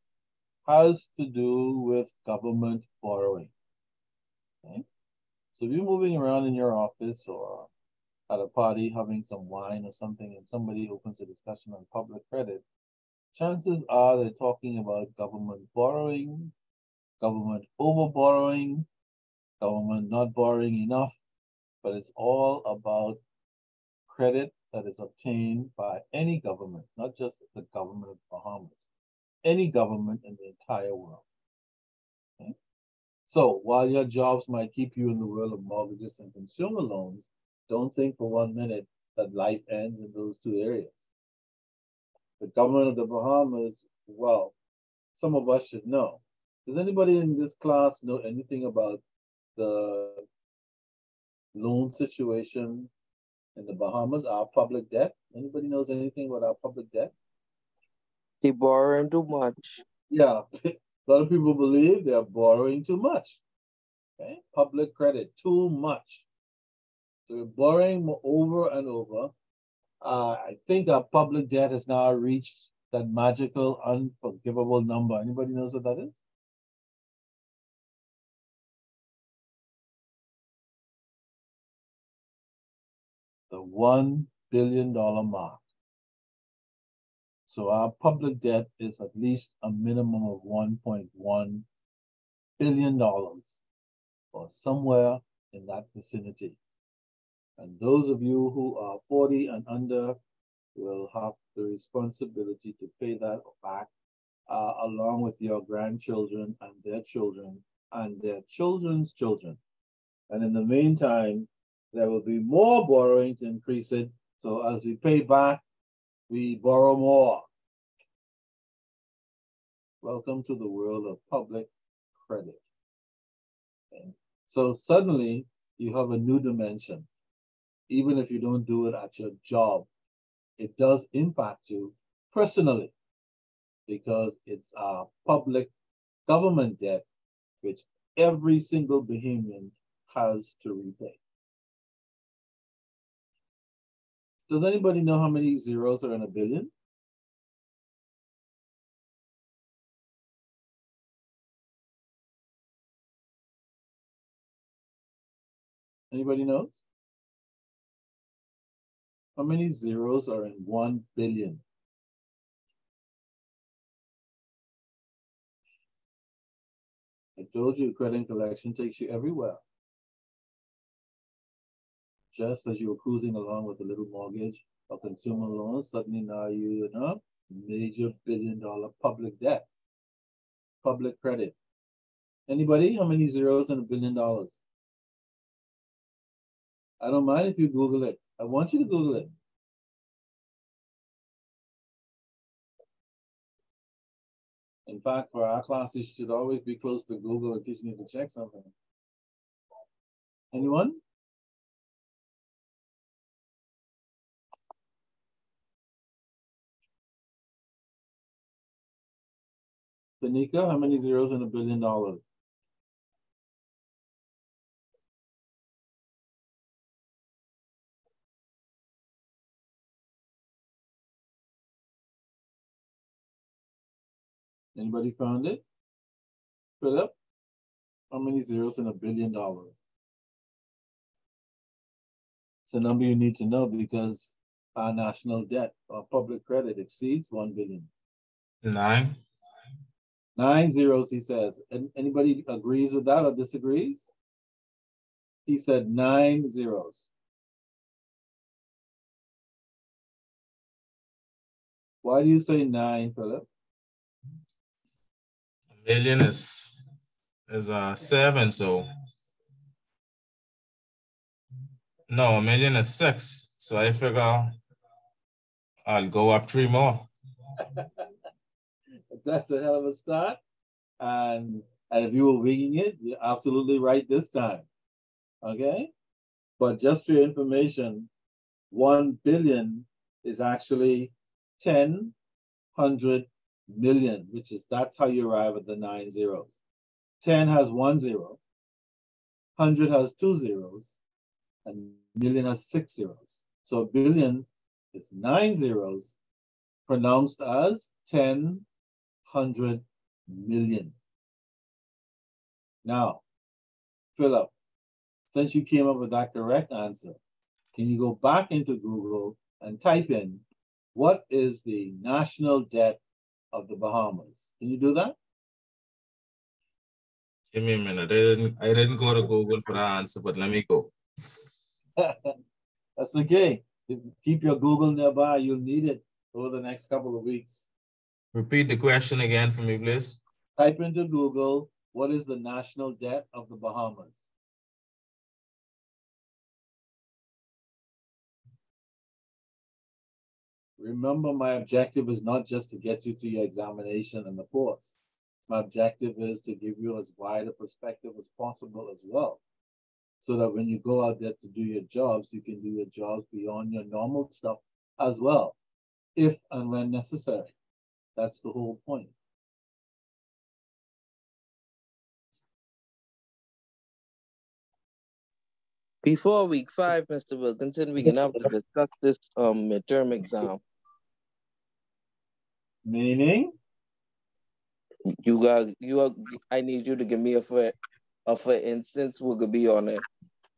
A: has to do with government borrowing, okay? So if you're moving around in your office or at a party having some wine or something and somebody opens a discussion on public credit, chances are they're talking about government borrowing, government over borrowing, government not borrowing enough, but it's all about credit that is obtained by any government, not just the government of Bahamas, any government in the entire world. Okay? So while your jobs might keep you in the world of mortgages and consumer loans, don't think for 1 minute that life ends in those two areas. The government of the Bahamas, well, some of us should know. Does anybody in this class know anything about the loan situation in the Bahamas, our public debt? Anybody knows anything about our public debt?
H: They borrowing too much.
A: Yeah, a lot of people believe they're borrowing too much. Okay, public credit, too much. So we're borrowing over and over. I think our public debt has now reached that magical, unforgivable number. Anybody knows what that is? The $1 billion mark. So our public debt is at least a minimum of $1.1 billion or somewhere in that vicinity. And those of you who are 40 and under will have the responsibility to pay that back along with your grandchildren and their children and their children's children. And in the meantime, there will be more borrowing to increase it. So as we pay back, we borrow more. Welcome to the world of public credit. Okay. So suddenly you have a new dimension. Even if you don't do it at your job, it does impact you personally because it's a public government debt which every single Bahamian has to repay. Does anybody know how many zeros are in a billion? Anybody knows? How many zeros are in 1 billion? I told you credit and collection takes you everywhere. Just as you were cruising along with a little mortgage or consumer loans, suddenly now you're in a major billion-dollar public debt, public credit. Anybody? How many zeros in $1 billion? I don't mind if you Google it. I want you to Google it. In fact, for our class, you should always be close to Google in case you need to check something. Anyone? Tanika, how many zeros in $1 billion? Anybody found it? Philip, how many zeros in $1 billion? It's a number you need to know because our national debt or public credit exceeds 1 billion.
F: 9.
A: 9 zeros, he says. And anybody agrees with that or disagrees? He said 9 zeros. Why do you say 9, Philip?
F: $1 million is 7, so no, $1 million is 6. So I figure I'll go up 3 more.
A: That's a hell of a start. And if you were winging it, you're absolutely right this time. Okay? But just for your information, 1 billion is actually 100 million, which is, that's how you arrive at the 9 zeros. 10 has 1 zero, 100 has 2 zeros, and million has 6 zeros. So a billion is 9 zeros, pronounced as 100 million. Now, Philip, since you came up with that correct answer, can you go back into Google and type in what is the national debt of the Bahamas? Can you do that?
F: Give me a minute. I didn't go to Google for the answer, but let me go.
A: That's okay. Keep your Google nearby. You'll need it over the next couple of weeks.
F: Repeat the question again for me, please.
A: Type into Google, what is the national debt of the Bahamas? Remember, my objective is not just to get you through your examination and the course. My objective is to give you as wide a perspective as possible as well, so that when you go out there to do your jobs, you can do your jobs beyond your normal stuff as well, if and when necessary. That's the whole point.
H: Before week 5, Mr. Wilkinson, we're gonna have to discuss this midterm exam.
A: Meaning?
H: I need you to give me a for instance, what could be on it.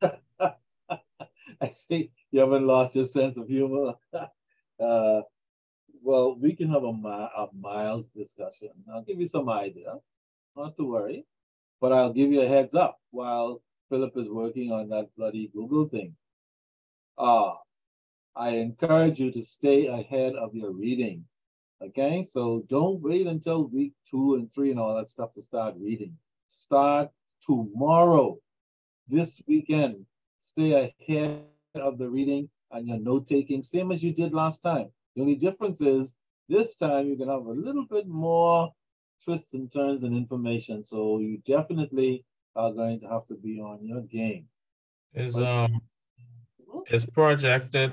A: I see you haven't lost your sense of humor. Well, we can have a mild discussion. I'll give you some idea, not to worry, but I'll give you a heads up while Philip is working on that bloody Google thing. I encourage you to stay ahead of your reading. Okay, so don't wait until week 2 and 3 and all that stuff to start reading. Start tomorrow, this weekend. Stay ahead of the reading and your note taking, same as you did last time. The only difference is this time you're gonna have a little bit more twists and turns and information. So you definitely are going to have to be on your game.
F: Is projected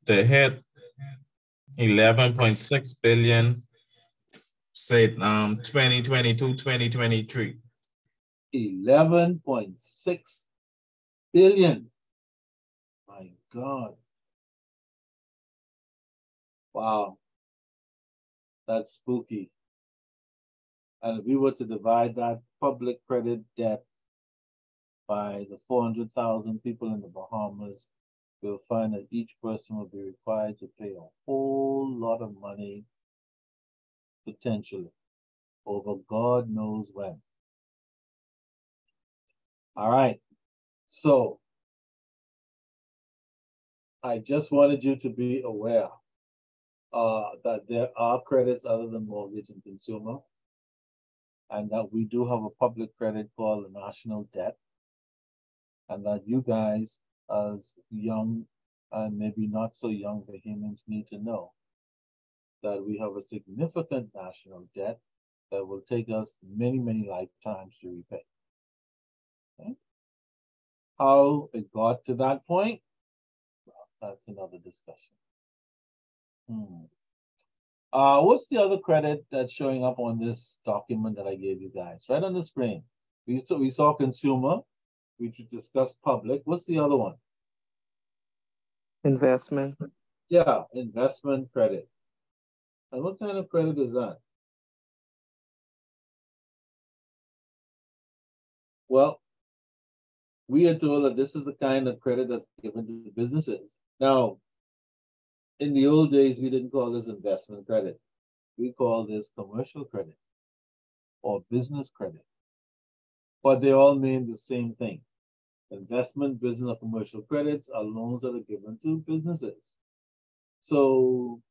F: to hit 11.6 billion, say 2022, 2023.
A: 11.6 billion. My God. Wow. That's spooky. And if we were to divide that public credit debt by the 400,000 people in the Bahamas, we'll find that each person will be required to pay a whole lot of money, potentially, over God knows when. All right. So I just wanted you to be aware that there are credits other than mortgage and consumer, and that we do have a public credit called the national debt, and that you guys, as young and maybe not so young Bahamians, need to know that we have a significant national debt that will take us many, many lifetimes to repay. Okay? How it got to that point, well, that's another discussion. What's the other credit that's showing up on this document that I gave you guys? Right on the screen. We saw consumer, we discussed public. What's the other one?
H: Investment.
A: Yeah, investment credit. And what kind of credit is that? Well, we are told that this is the kind of credit that's given to businesses. Now, in the old days, we didn't call this investment credit. We call this commercial credit or business credit. But they all mean the same thing. Investment, business, or commercial credits are loans that are given to businesses. So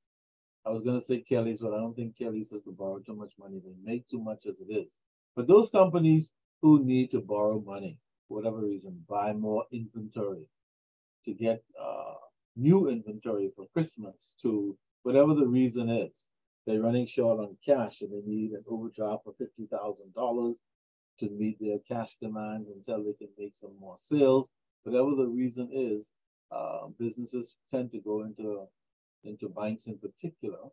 A: I was going to say Kelly's, but I don't think Kelly's has to borrow too much money. They make too much as it is. But those companies who need to borrow money, for whatever reason, buy more inventory to get new inventory for Christmas, to whatever the reason is, they're running short on cash and they need an overdraft for $50,000 to meet their cash demands until they can make some more sales. Whatever the reason is, businesses tend to go into banks in particular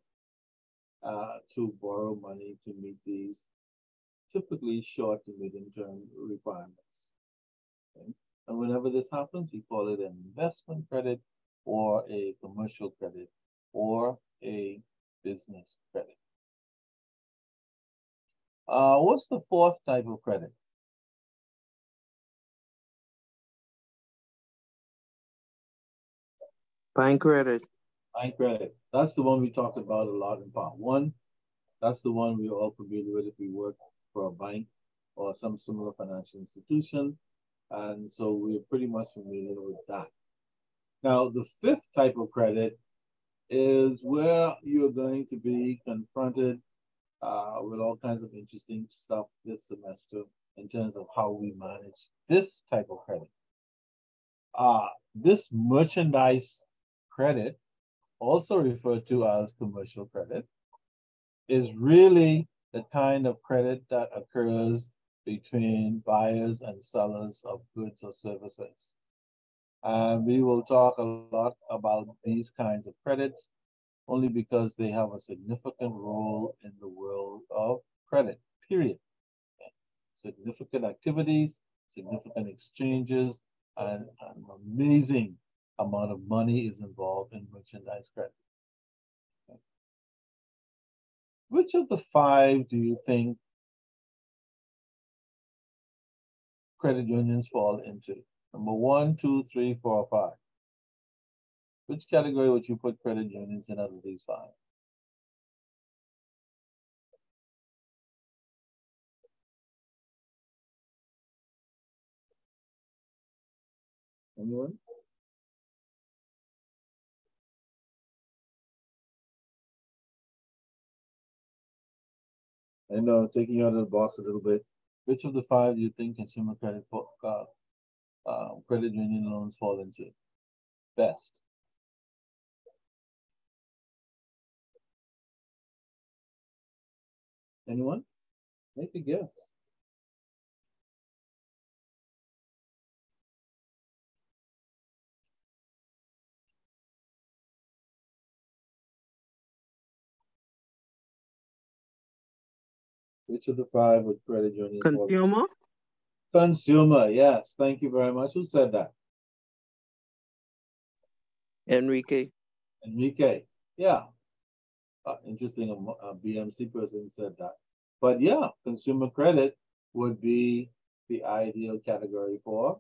A: to borrow money to meet these typically short to medium term requirements. Okay? And whenever this happens, we call it an investment credit or a commercial credit or a business credit. What's the fourth type of credit?
H: Bank credit.
A: Bank credit. That's the one we talked about a lot in part one. That's the one we're all familiar with if we work for a bank or some similar financial institution. And so we're pretty much familiar with that. Now, the fifth type of credit is where you're going to be confronted with all kinds of interesting stuff this semester in terms of how we manage this type of credit. This merchandise credit, also referred to as commercial credit, is really the kind of credit that occurs between buyers and sellers of goods or services. And we will talk a lot about these kinds of credits only because they have a significant role in the world of credit, period. Significant activities, significant exchanges, and an amazing amount of money is involved in merchandise credit. Okay. Which of the five do you think credit unions fall into? Number 1, 2, 3, 4, 5. Which category would you put credit unions in out of these five? Anyone? I know, taking you out of the box a little bit. Which of the five do you think consumer credit credit union loans fall into best? Anyone? Make a guess. Which of the five would credit union?
H: Consumer.
A: Consumer, yes. Thank you very much. Who said that?
H: Enrique.
A: Enrique, yeah. Interesting, a BMC person said that. But yeah, consumer credit would be the ideal category for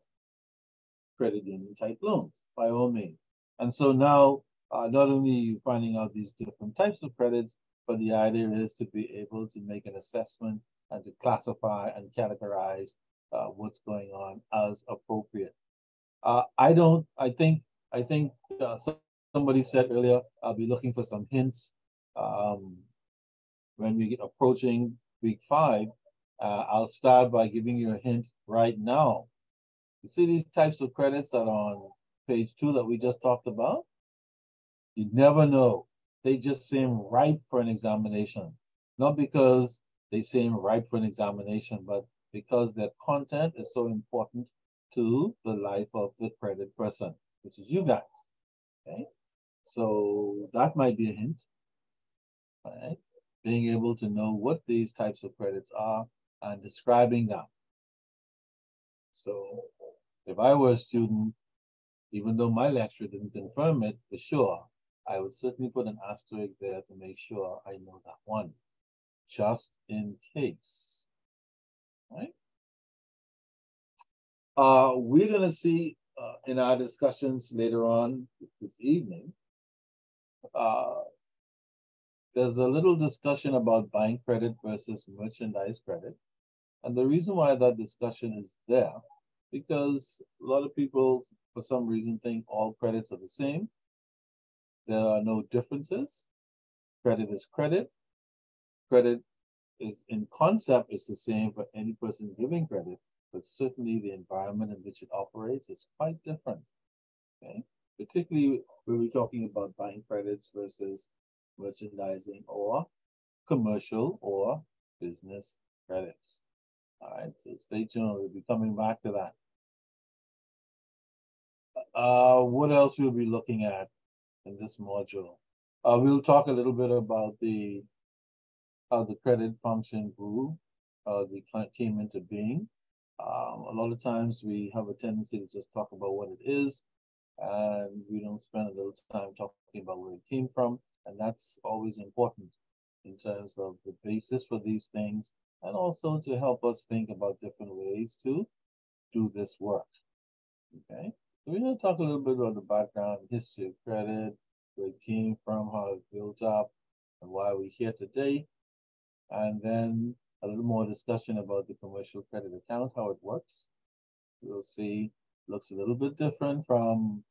A: credit union type loans, by all means. And so now, not only are you finding out these different types of credits, but the idea is to be able to make an assessment and to classify and categorize what's going on as appropriate. I think somebody said earlier, I'll be looking for some hints when we get approaching week 5. I'll start by giving you a hint right now. You see these types of credits that are on page 2 that we just talked about? You never know. They just seem ripe for an examination. Not because they seem ripe for an examination, but because their content is so important to the life of the credit person, which is you guys. Okay? So that might be a hint. Right? Being able to know what these types of credits are and describing them. So if I were a student, even though my lecturer didn't confirm it for sure, I would certainly put an asterisk there to make sure I know that one, just in case. Right? We're going to see in our discussions later on this evening, there's a little discussion about buying credit versus merchandise credit. And the reason why that discussion is there, because a lot of people, for some reason, think all credits are the same. There are no differences. Credit is credit. Credit is, in concept, is the same for any person giving credit, but certainly the environment in which it operates is quite different. Okay? Particularly when we're talking about buying credits versus merchandising or commercial or business credits. All right, so stay tuned. We'll be coming back to that. What else we'll be looking at in this module? We'll talk a little bit about how the credit function grew, how the client came into being. A lot of times we have a tendency to just talk about what it is, and we don't spend a little time talking about where it came from. And that's always important in terms of the basis for these things, and also to help us think about different ways to do this work. Okay, so we're going to talk a little bit about the background, history of credit, where it came from, how it built up, and why we're here today. And then a little more discussion about the commercial credit account, how it works. We'll see, looks a little bit different from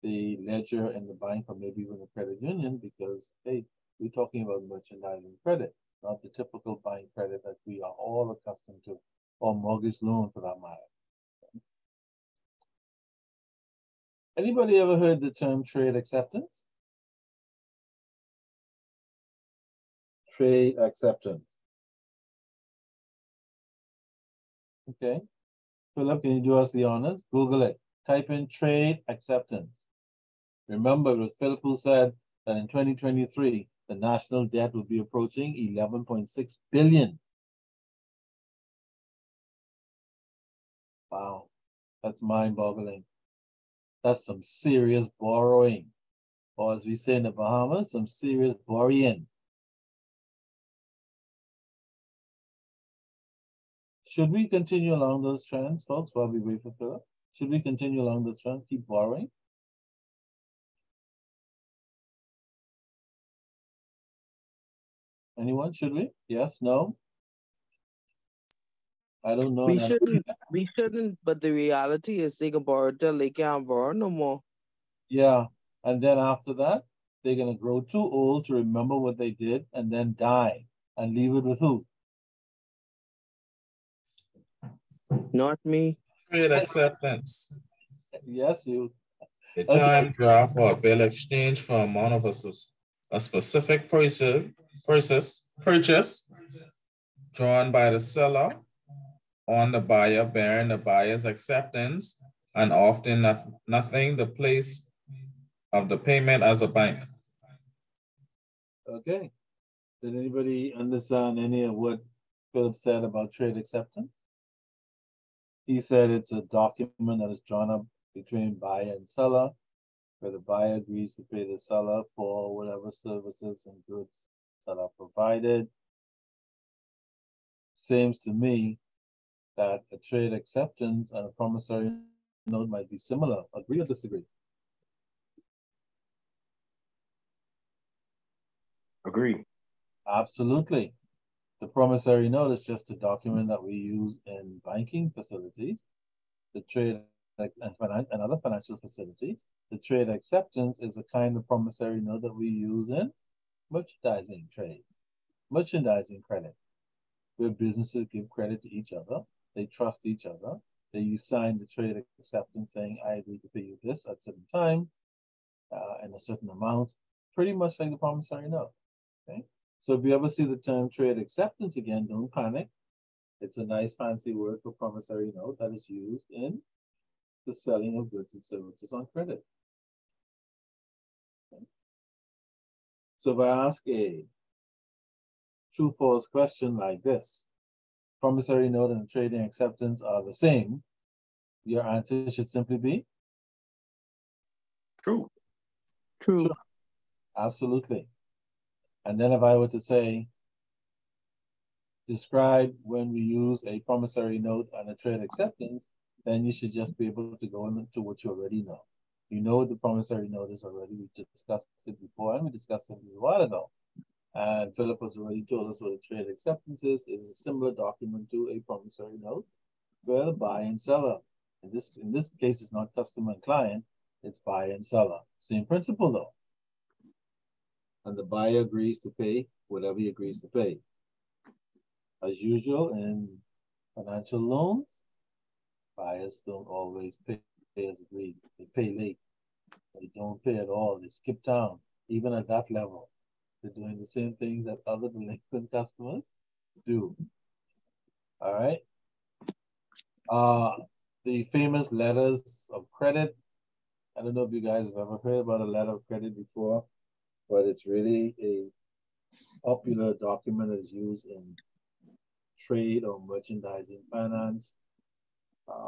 A: the ledger in the bank or maybe even the credit union, because, hey, we're talking about merchandising credit, not the typical buying credit that we are all accustomed to, or mortgage loan for that matter. Anybody ever heard the term trade acceptance? Trade acceptance. Okay. Philip, can you do us the honors? Google it. Type in trade acceptance. Remember, it was Philip who said that in 2023, the national debt will be approaching 11.6 billion. Wow, that's mind-boggling. That's some serious borrowing. Or as we say in the Bahamas, some serious borrowing. Should we continue along those trends, folks, while we wait for Philip? Should we continue along those trends, keep borrowing? Anyone, should we? Yes, no? I don't know.
H: We shouldn't, but the reality is they can borrow till they can't borrow no more.
A: Yeah, and then after that, they're gonna grow too old to remember what they did and then die and leave it with who?
H: Not me.
F: Trade acceptance.
A: Yes, you.
F: A time draft or bill exchange for amount of a specific process purchase drawn by the seller on the buyer bearing the buyer's acceptance and often nothing the place of the payment as a bank.
A: Okay. Did anybody understand any of what Philip said about trade acceptance? He said it's a document that is drawn up between buyer and seller, where the buyer agrees to pay the seller for whatever services and goods that are provided. Seems to me that a trade acceptance and a promissory note might be similar. Agree or disagree?
G: Agree.
A: Absolutely. The promissory note is just a document that we use in banking facilities, the trade and other financial facilities. The trade acceptance is a kind of promissory note that we use in merchandising trade, merchandising credit, where businesses give credit to each other. They trust each other. You sign the trade acceptance saying, I agree to pay you this at a certain time and a certain amount, pretty much like the promissory note. Okay. So if you ever see the term trade acceptance again, don't panic. It's a nice fancy word for promissory note that is used in the selling of goods and services on credit. Okay. So if I ask a true-false question like this, promissory note and trading acceptance are the same, your answer should simply be?
G: True.
H: True.
A: True. Absolutely. And then if I were to say, describe when we use a promissory note and a trade acceptance, then you should just be able to go into what you already know. You know what the promissory note is already. We discussed it before, and we discussed it a while ago. And Philip has already told us what a trade acceptance is. It is a similar document to a promissory note where the buyer and seller, in this case, it's not customer and client, it's buyer and seller. Same principle though. And the buyer agrees to pay whatever he agrees to pay. As usual in financial loans, buyers don't always pay as agreed. They pay late. They don't pay at all. They skip town, even at that level. They're doing the same things that other delinquent customers do. All right. The famous letters of credit. I don't know if you guys have ever heard about a letter of credit before, but it's really a popular document that is used in trade or merchandising finance,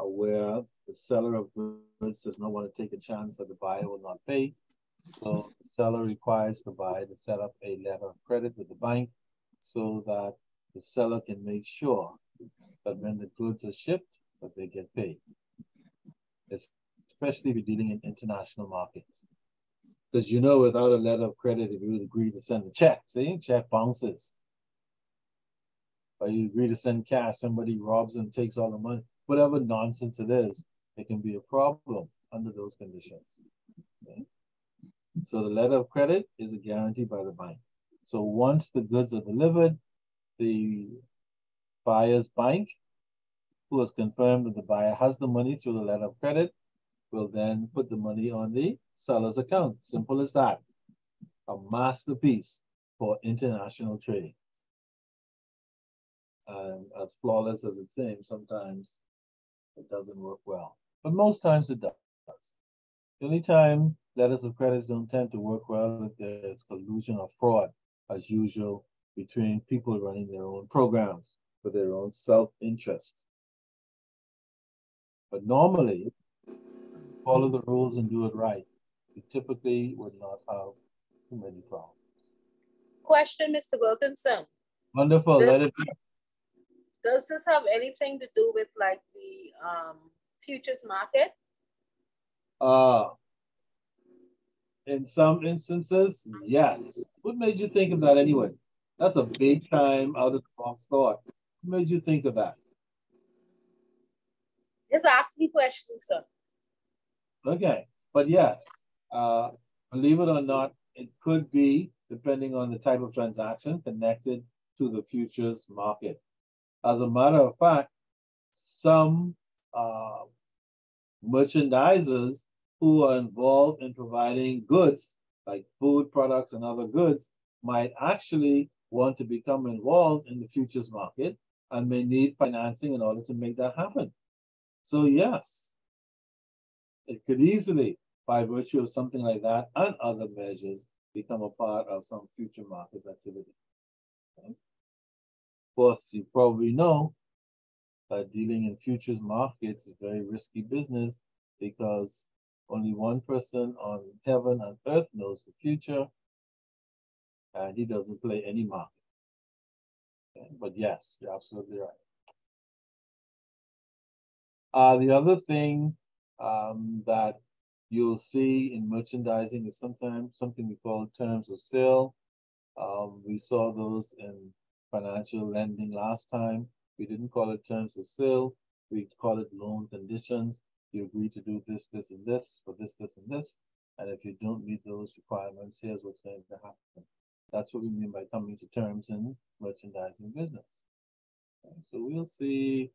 A: where the seller of goods does not want to take a chance that the buyer will not pay. So the seller requires the buyer to set up a letter of credit with the bank so that the seller can make sure that when the goods are shipped, that they get paid. Especially if you're dealing in international markets. Because you know, without a letter of credit, if you would agree to send a check, see, check bounces. Or you agree to send cash, somebody robs and takes all the money, whatever nonsense it is, it can be a problem under those conditions. Okay? So the letter of credit is a guarantee by the bank. So once the goods are delivered, the buyer's bank, who has confirmed that the buyer has the money through the letter of credit, will then put the money on the seller's account. Simple as that. A masterpiece for international trade. And as flawless as it seems, sometimes it doesn't work well. But most times it does. The only time letters of credit don't tend to work well if there's collusion or fraud, as usual, between people running their own programs for their own self-interest. But normally, follow the rules and do it right. You typically would not have too many problems.
D: Question, Mr. Wilkinson.
A: Wonderful. Let it be.
D: Does this have anything to do with like the futures market?
A: In some instances, yes. What made you think of that anyway? That's a big time out of the box thought. What made you think of that?
D: Just asking questions, sir.
A: Okay, but yes, believe it or not, it could be, depending on the type of transaction, connected to the futures market. As a matter of fact, some merchandisers who are involved in providing goods, like food products and other goods, might actually want to become involved in the futures market and may need financing in order to make that happen. So yes, it could easily, by virtue of something like that and other measures, become a part of some future markets activity. Okay? Of course, you probably know that dealing in futures markets is very risky business because only one person on heaven and earth knows the future, and he doesn't play any market. Okay? But yes, you're absolutely right. The other thing that you'll see in merchandising is sometimes something we call terms of sale. We saw those in financial lending last time. We didn't call it terms of sale. We call it loan conditions. You agree to do this, this, and this for this, this, and this. And if you don't meet those requirements, here's what's going to happen. That's what we mean by coming to terms in merchandising business. Okay, so we'll see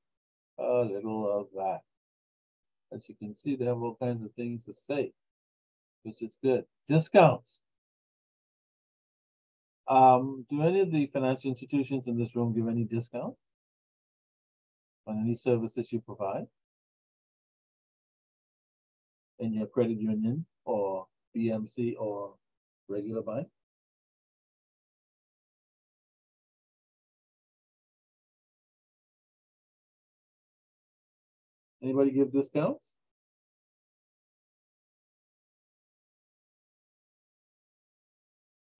A: a little of that. As you can see, they have all kinds of things to say, which is good. Discounts. Do any of the financial institutions in this room give any discounts on any services you provide in your credit union or BMC or regular bank? Anybody give discounts?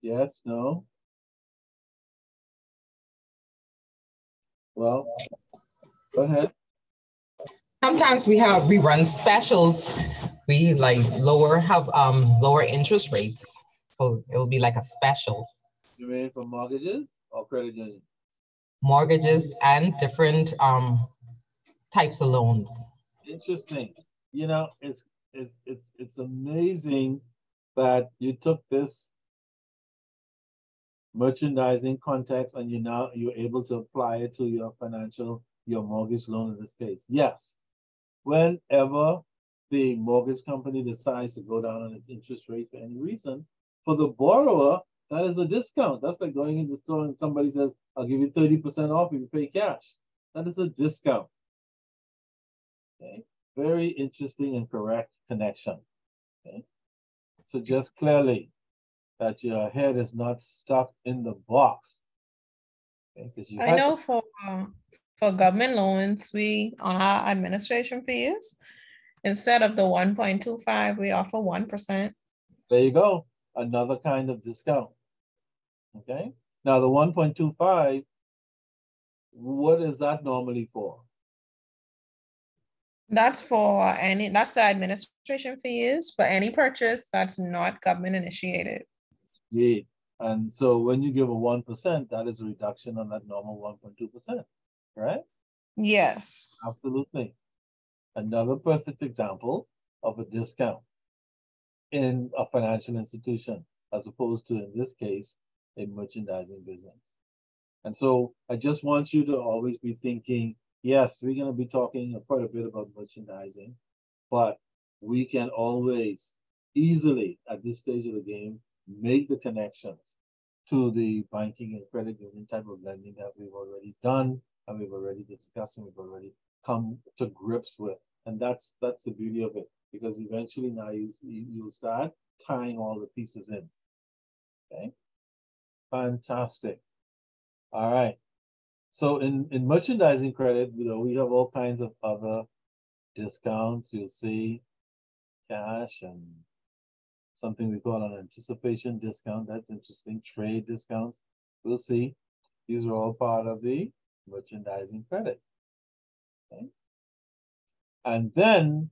A: Yes, no? Well, go ahead.
E: Sometimes we run specials. We like have lower interest rates. So it will be like a special.
A: You mean for mortgages or credit union?
E: Mortgages and different types of loans.
A: Interesting. You know, it's amazing that you took this merchandising context and you're able to apply it to your mortgage loan in this case. Yes, whenever the mortgage company decides to go down on its interest rate for any reason, for the borrower, that is a discount. That's like going into the store and somebody says, I'll give you 30% off if you pay cash. That is a discount. Okay, very interesting and correct connection. Okay, suggests clearly that your head is not stuck in the box. Okay,
C: I know for government loans, we on our administration fees, instead of the 1.25, we offer 1%.
A: There you go, another kind of discount. Okay, now the 1.25, what is that normally for?
C: That's that's the administration fees for any purchase that's not government initiated.
A: Yeah, and so when you give a 1%, that is a reduction on that normal 1.2%, right?
C: Yes.
A: Absolutely. Another perfect example of a discount in a financial institution, as opposed to, in this case, a merchandising business. And so I just want you to always be thinking, yes, we're going to be talking quite a bit about merchandising, but we can always easily, at this stage of the game, make the connections to the banking and credit union type of lending that we've already done and we've already discussed and we've already come to grips with. And that's the beauty of it, because eventually now you'll start tying all the pieces in. Okay, fantastic. All right. So in merchandising credit, we have all kinds of other discounts. You'll see cash and something we call an anticipation discount. That's interesting. Trade discounts. We'll see. These are all part of the merchandising credit. Okay. And then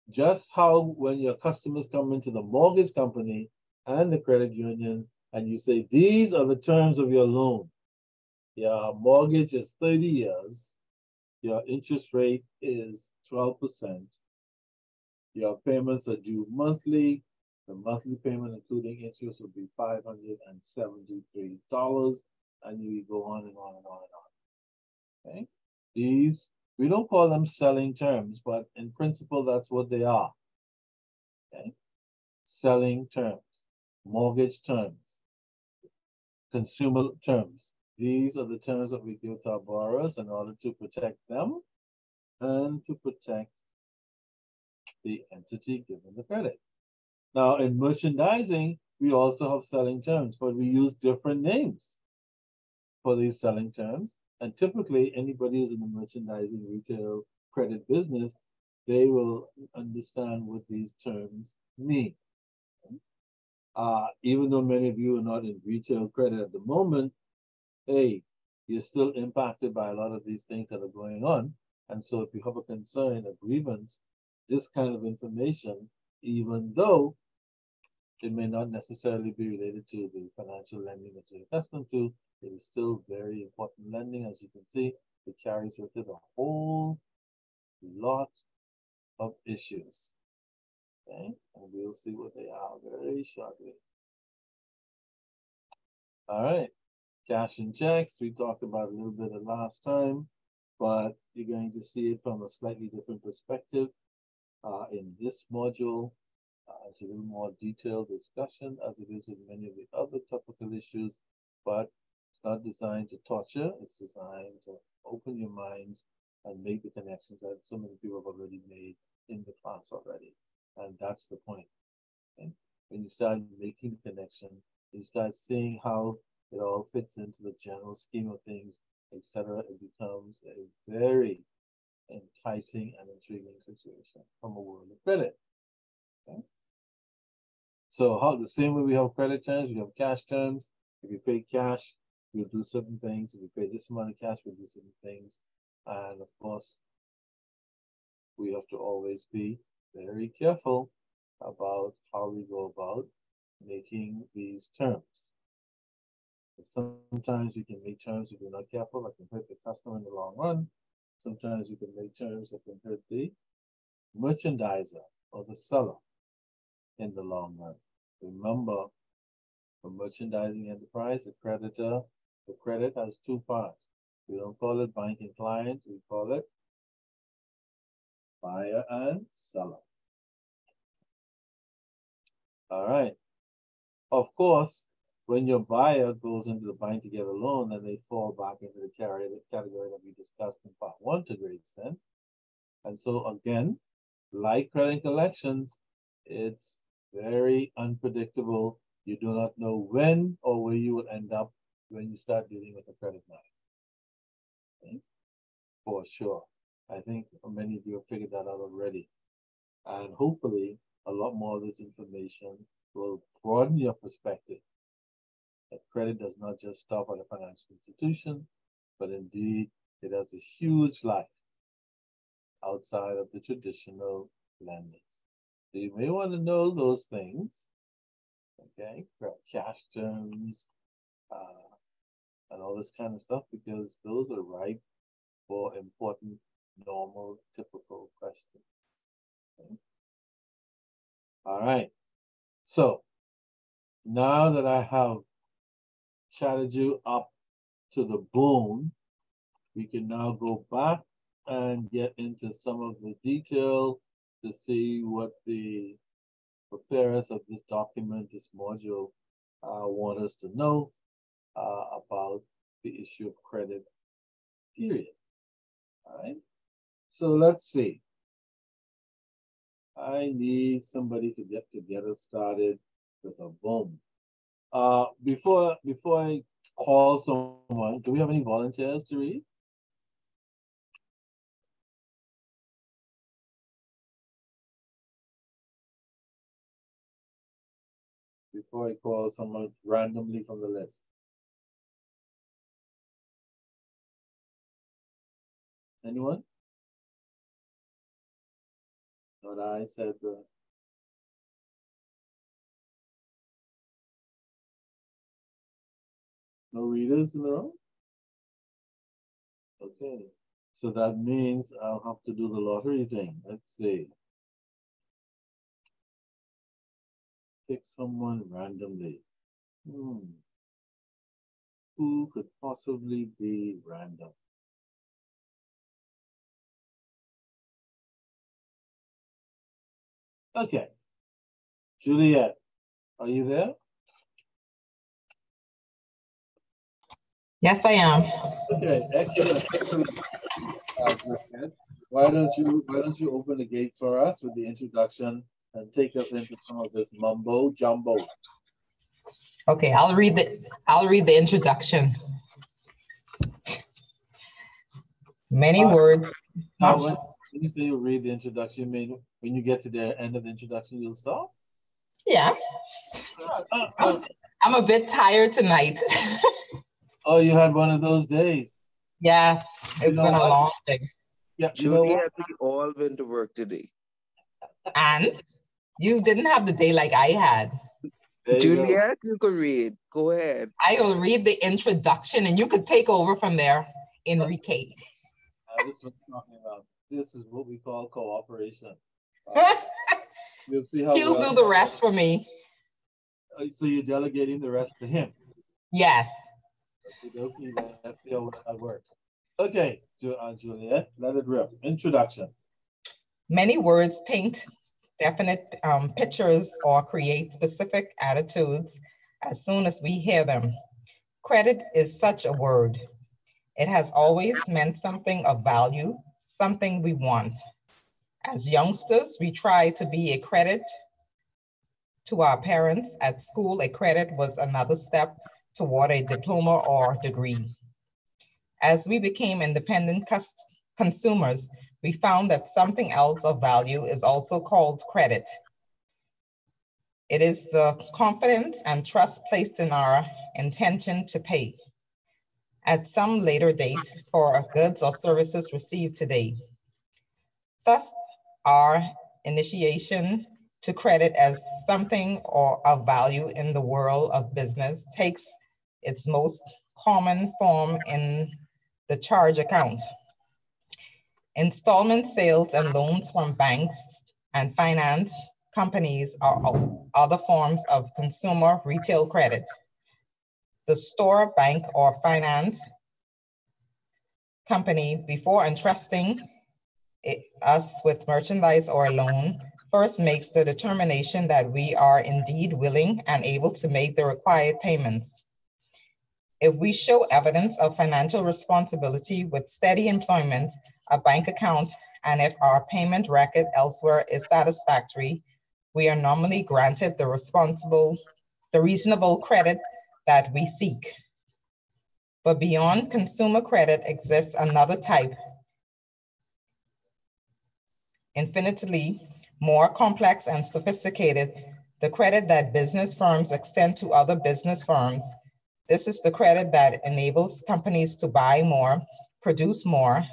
A: just how when your customers come into the mortgage company and the credit union and you say, these are the terms of your loan. Your mortgage is 30 years. Your interest rate is 12%. Your payments are due monthly. The monthly payment, including interest, will be $573. And you go on and on and on and on. Okay? These, we don't call them selling terms, but in principle, that's what they are. Okay? Selling terms, mortgage terms. consumer terms. These are the terms that we give to our borrowers in order to protect them and to protect the entity given the credit. Now, in merchandising, we also have selling terms, but we use different names for these selling terms. And typically, anybody who's in the merchandising, retail, credit business, they will understand what these terms mean. Even though many of you are not in retail credit at the moment, hey, you're still impacted by a lot of these things that are going on. And so if you have a concern, a grievance, this kind of information, even though it may not necessarily be related to the financial lending that you're accustomed to, it is still very important lending. As you can see, it carries with it a whole lot of issues. Okay, and we'll see what they are very shortly. All right, cash and checks, we talked about a little bit the last time, but you're going to see it from a slightly different perspective in this module. It's a little more detailed discussion as it is with many of the other topical issues, but it's not designed to torture. It's designed to open your minds and make the connections that so many people have already made in the class already. And that's the point. And when you start making the connection, you start seeing how it all fits into the general scheme of things, etc., it becomes a very enticing and intriguing situation from a world of credit. Okay? So how the same way we have credit terms, we have cash terms. If you pay cash, we'll do certain things. If you pay this amount of cash, we'll do certain things. And of course, we have to always be very careful about how we go about making these terms. Sometimes you can make terms if you're not careful that can hurt the customer in the long run. Sometimes you can make terms that can hurt the merchandiser or the seller in the long run. Remember, for merchandising enterprise, the credit has two parts. We don't call it banking client, we call it buyer and seller. All right. Of course, when your buyer goes into the bank to get a loan, then they fall back into the category that we discussed in part 1 to a great extent. And so again, like credit collections, it's very unpredictable. You do not know when or where you will end up when you start dealing with a credit matter. Okay? For sure. I think many of you have figured that out already. And hopefully, a lot more of this information will broaden your perspective. That credit does not just stop at a financial institution, but indeed, it has a huge life outside of the traditional lendings. So you may want to know those things, okay? Cash terms, and all this kind of stuff, because those are ripe for important, normal, typical questions. Okay? All right. So now that I have chatted you up to the bone, we can now go back and get into some of the detail to see what the preparers of this document, this module, want us to know about the issue of credit, period. All right. So let's see. I need somebody to get us started with a boom. Before I call someone, do we have any volunteers to read? Before I call someone randomly from the list. Anyone? What I said. No readers in the room? Okay. So that means I'll have to do the lottery thing. Let's see. Pick someone randomly. Who could possibly be random? Okay. Juliet, are you there?
E: Yes, I am.
A: Okay, excellent, excellent. Juliet. Why don't you open the gates for us with the introduction and take us into some of this mumbo jumbo?
E: Okay, I'll read the introduction. Many words.
A: Now, when you say you read the introduction, you mean when you get to the end of the introduction, you'll stop?
E: Yes. I'm a bit tired tonight.
A: Oh, you had one of those days.
E: Yes, it's been a long day.
A: Yeah, you know what?
H: We all went to work today.
E: And you didn't have the day like I had.
H: Juliet, you could read. Go ahead.
E: I will read the introduction and you could take over from there, Enrique.
A: This is what I'm talking about. This is what we call cooperation. You'll see how
E: he'll do the rest for me.
A: So you're delegating the rest to him?
E: Yes.
A: Okay, let's see how that works. Okay, Juliet, let it rip. Introduction.
E: Many words paint definite pictures or create specific attitudes as soon as we hear them. Credit is such a word. It has always meant something of value, something we want. As youngsters, we try to be a credit to our parents. At school, a credit was another step toward a diploma or degree. As we became independent consumers, we found that something else of value is also called credit. It is the confidence and trust placed in our intention to pay at some later date for goods or services received today. Thus, our initiation to credit as something or of value in the world of business takes its most common form in the charge account. Installment sales and loans from banks and finance companies are other forms of consumer retail credit. The store, bank, or finance company, before entrusting us with merchandise or a loan, first makes the determination that we are indeed willing and able to make the required payments. If we show evidence of financial responsibility with steady employment, a bank account, and if our payment record elsewhere is satisfactory, we are normally granted the reasonable credit that we seek. But beyond consumer credit exists another type, infinitely more complex and sophisticated, the credit that business firms extend to other business firms. This is the credit that enables companies to buy more, produce more,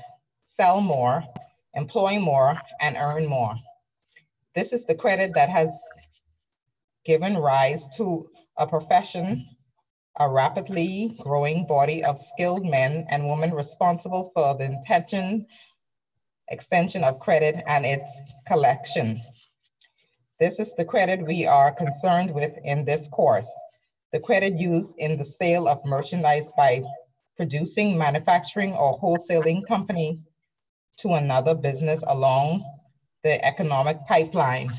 E: sell more, employ more, and earn more. This is the credit that has given rise to a profession, a rapidly growing body of skilled men and women responsible for the extension of credit and its collection. This is the credit we are concerned with in this course. The credit used in the sale of merchandise by producing, manufacturing, or wholesaling company to another business along the economic pipeline.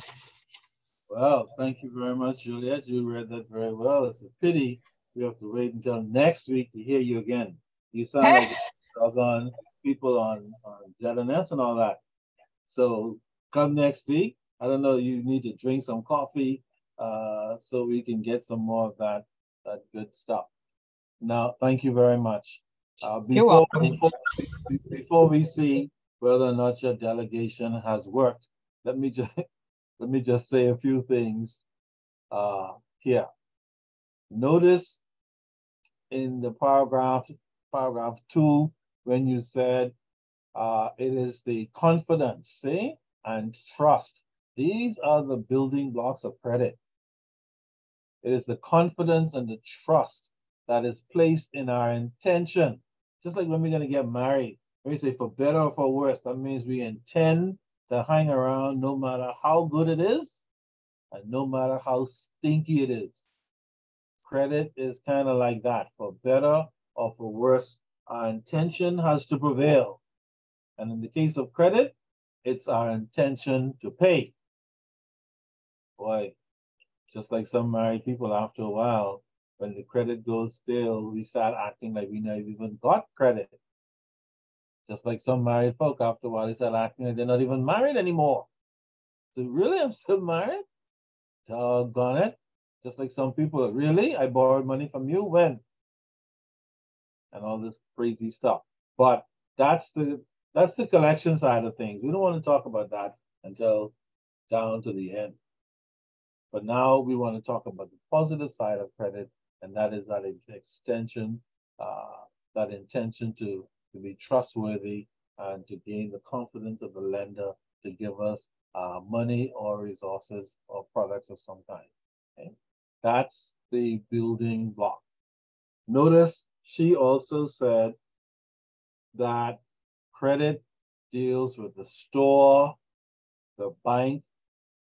A: Well, thank you very much, Juliet. You read that very well. It's a pity we have to wait until next week to hear you again. You sound like doggone people on ZNS and all that. So come next week. I don't know, you need to drink some coffee so we can get some more of that good stuff. Now, thank you very much.
E: You're welcome.
A: Before we see whether or not your delegation has worked, let me just say a few things here. Notice in the paragraph 2, when you said it is the confidence, see, and trust. These are the building blocks of credit. It is the confidence and the trust that is placed in our intention. Just like when we're going to get married, when we say for better or for worse, that means we intend to hang around no matter how good it is and no matter how stinky it is. Credit is kind of like that. For better or for worse, our intention has to prevail. And in the case of credit, it's our intention to pay. Boy, just like some married people, after a while, When the credit goes stale, we start acting like we never even got credit. Just like some married folk, after a while, they start acting like they're not even married anymore. So really, I'm still married? Doggone it. Just like some people, really? I borrowed money from you? When? And all this crazy stuff. But that's the collection side of things. We don't want to talk about that until down to the end. But now we want to talk about the positive side of credit, and that is that extension, that intention to be trustworthy and to gain the confidence of the lender to give us money or resources or products of some kind. Okay? That's the building block. Notice she also said that credit deals with the store, the bank,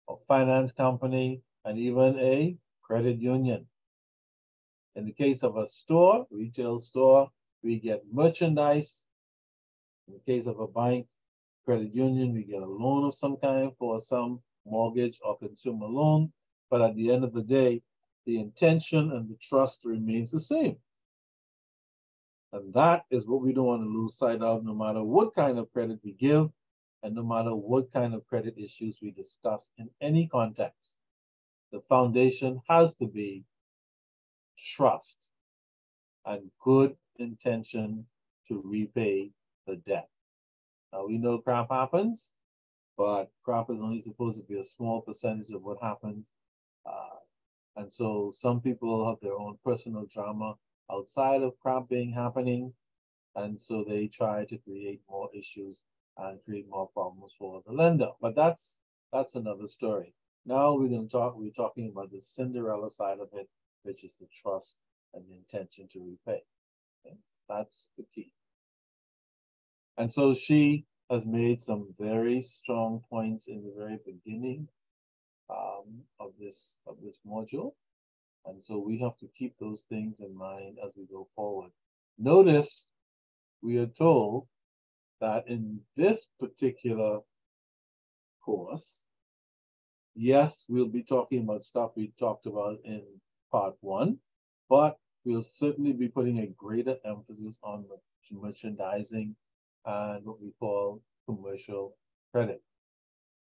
A: or finance company, and even a credit union. In the case of a store, retail store, we get merchandise. In the case of a bank, credit union, we get a loan of some kind for some mortgage or consumer loan. But at the end of the day, the intention and the trust remains the same. And that is what we don't want to lose sight of, no matter what kind of credit we give, and no matter what kind of credit issues we discuss in any context. The foundation has to be trust and good intention to repay the debt. Now, we know crap happens, but crap is only supposed to be a small percentage of what happens. And so some people have their own personal drama outside of crap being happening. And so they try to create more issues and create more problems for the lender. But that's another story. Now we're talking about the Cinderella side of it, which is the trust and the intention to repay. Okay? That's the key. And so she has made some very strong points in the very beginning of this module. And so we have to keep those things in mind as we go forward. Notice we are told that in this particular course, yes, we'll be talking about stuff we talked about in part 1, but we'll certainly be putting a greater emphasis on merchandising and what we call commercial credit.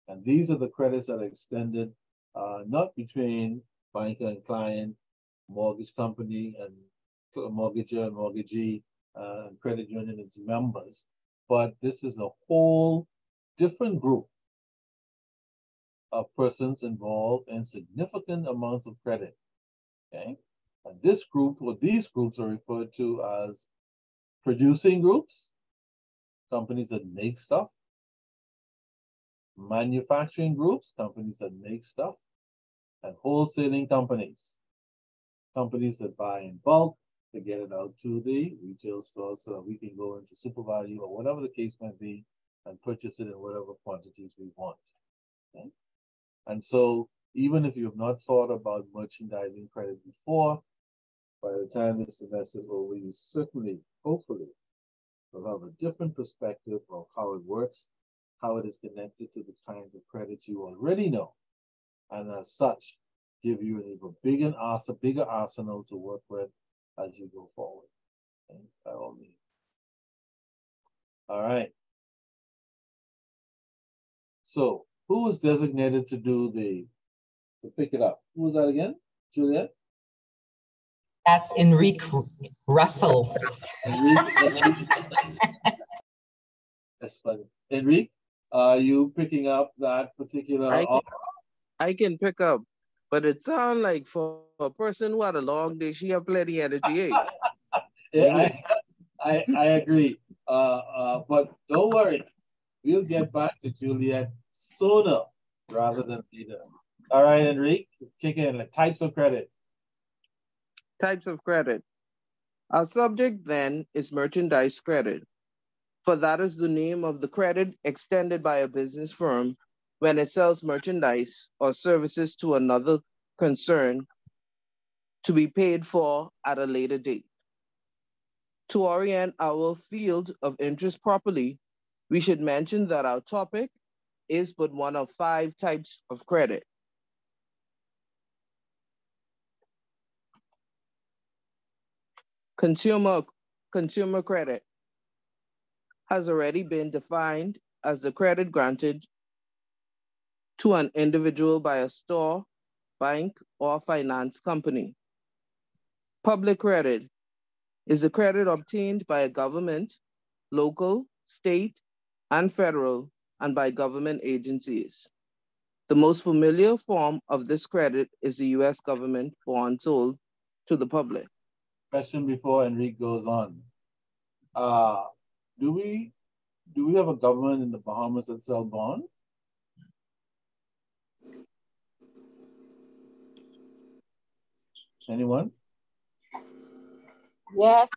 A: And these are the credits that are extended not between banker and client, mortgage company and mortgager and mortgagee, and credit union and its members, but this is a whole different group of persons involved in significant amounts of credit. Okay, and this group, or these groups, are referred to as producing groups, companies that make stuff, manufacturing groups, companies that make stuff, and wholesaling companies, companies that buy in bulk to get it out to the retail stores so that we can go into SuperValu or whatever the case might be and purchase it in whatever quantities we want. Okay? And so even if you have not thought about merchandising credit before, by the time this semester is over, you certainly, hopefully, will have a different perspective of how it works, how it is connected to the kinds of credits you already know, and as such, give you an even bigger arsenal to work with as you go forward. Okay? By all means. All right. So who was designated to do to pick it up? Who was that again? Juliet?
E: That's Enrique Russell.
A: That's funny. Enrique, are you picking up that particular?
H: I can pick up, but it sounds like for a person who had a long day, she have plenty energy.
A: Yeah, I agree. But don't worry, we'll get back to Juliet sooner rather than later. All right, Enrique, kick in like types of credit.
H: Types of credit. Our subject then is merchandise credit, for that is the name of the credit extended by a business firm when it sells merchandise or services to another concern to be paid for at a later date. To orient our field of interest properly, we should mention that our topic is but one of 5 types of credit. Consumer credit has already been defined as the credit granted to an individual by a store, bank, or finance company. Public credit is the credit obtained by a government, local, state, and federal, and by government agencies. The most familiar form of this credit is the US government bond sold to the public.
A: Question before Enrique goes on. Do we have a government in the Bahamas that sell bonds? Anyone?
D: Yes.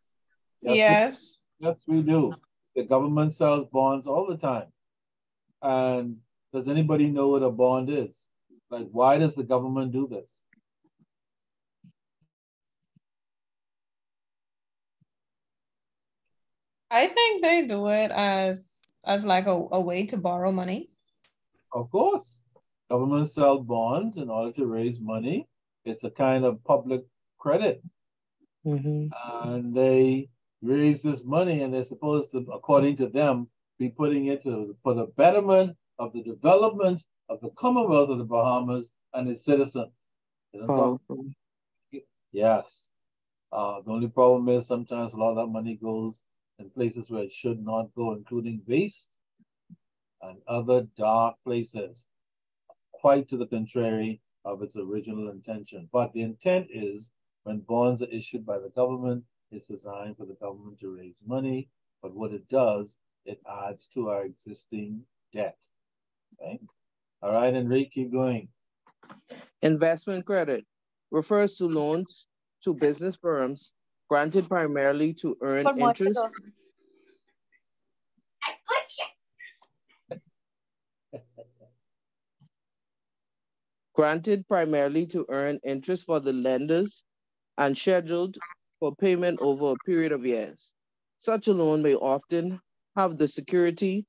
C: Yes.
A: Yes, we do. The government sells bonds all the time. And does anybody know what a bond is? Like, why does the government do this?
C: I think they do it as like a way to borrow money.
A: Of course. Governments sell bonds in order to raise money. It's a kind of public credit. And they raise this money and they're supposed to, according to them, be putting it for the betterment of the development of the Commonwealth of the Bahamas and its citizens. Yes. The only problem is sometimes a lot of that money goes in places where it should not go, including waste and other dark places, quite to the contrary of its original intention. But the intent is, when bonds are issued by the government, it's designed for the government to raise money, but what it does, it adds to our existing debt. Okay? All right, Enrique, keep going.
H: Investment credit refers to loans to business firms granted primarily to earn interest. Granted primarily to earn interest for the lenders and scheduled for payment over a period of years. Such a loan may often have the security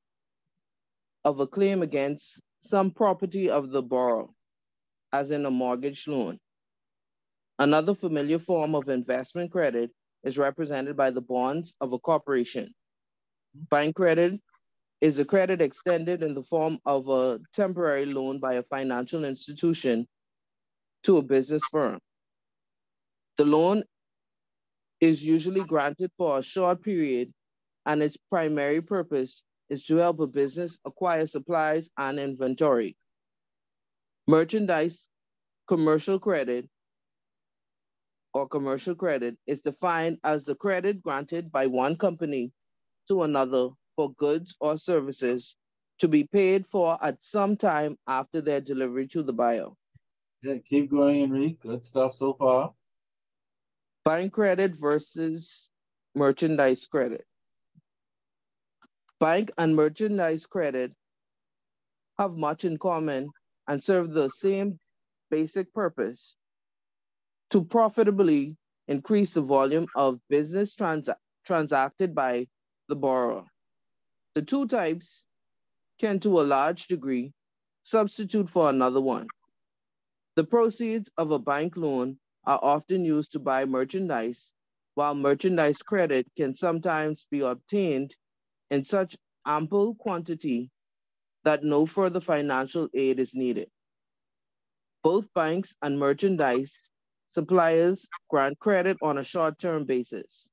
H: of a claim against some property of the borrower, as in a mortgage loan. Another familiar form of investment credit is represented by the bonds of a corporation. Bank credit is a credit extended in the form of a temporary loan by a financial institution to a business firm. The loan is usually granted for a short period, and its primary purpose is to help a business acquire supplies and inventory. Merchandise commercial credit is defined as the credit granted by one company to another for goods or services to be paid for at some time after their delivery to the buyer.
A: Yeah, keep going, Enrique. Good stuff so far.
H: Bank credit versus merchandise credit. Bank and merchandise credit have much in common and serve the same basic purpose: to profitably increase the volume of business transacted by the borrower. The two types can, to a large degree, substitute for another one. The proceeds of a bank loan are often used to buy merchandise, while merchandise credit can sometimes be obtained in such ample quantity that no further financial aid is needed. Both banks and merchandise suppliers grant credit on a short-term basis.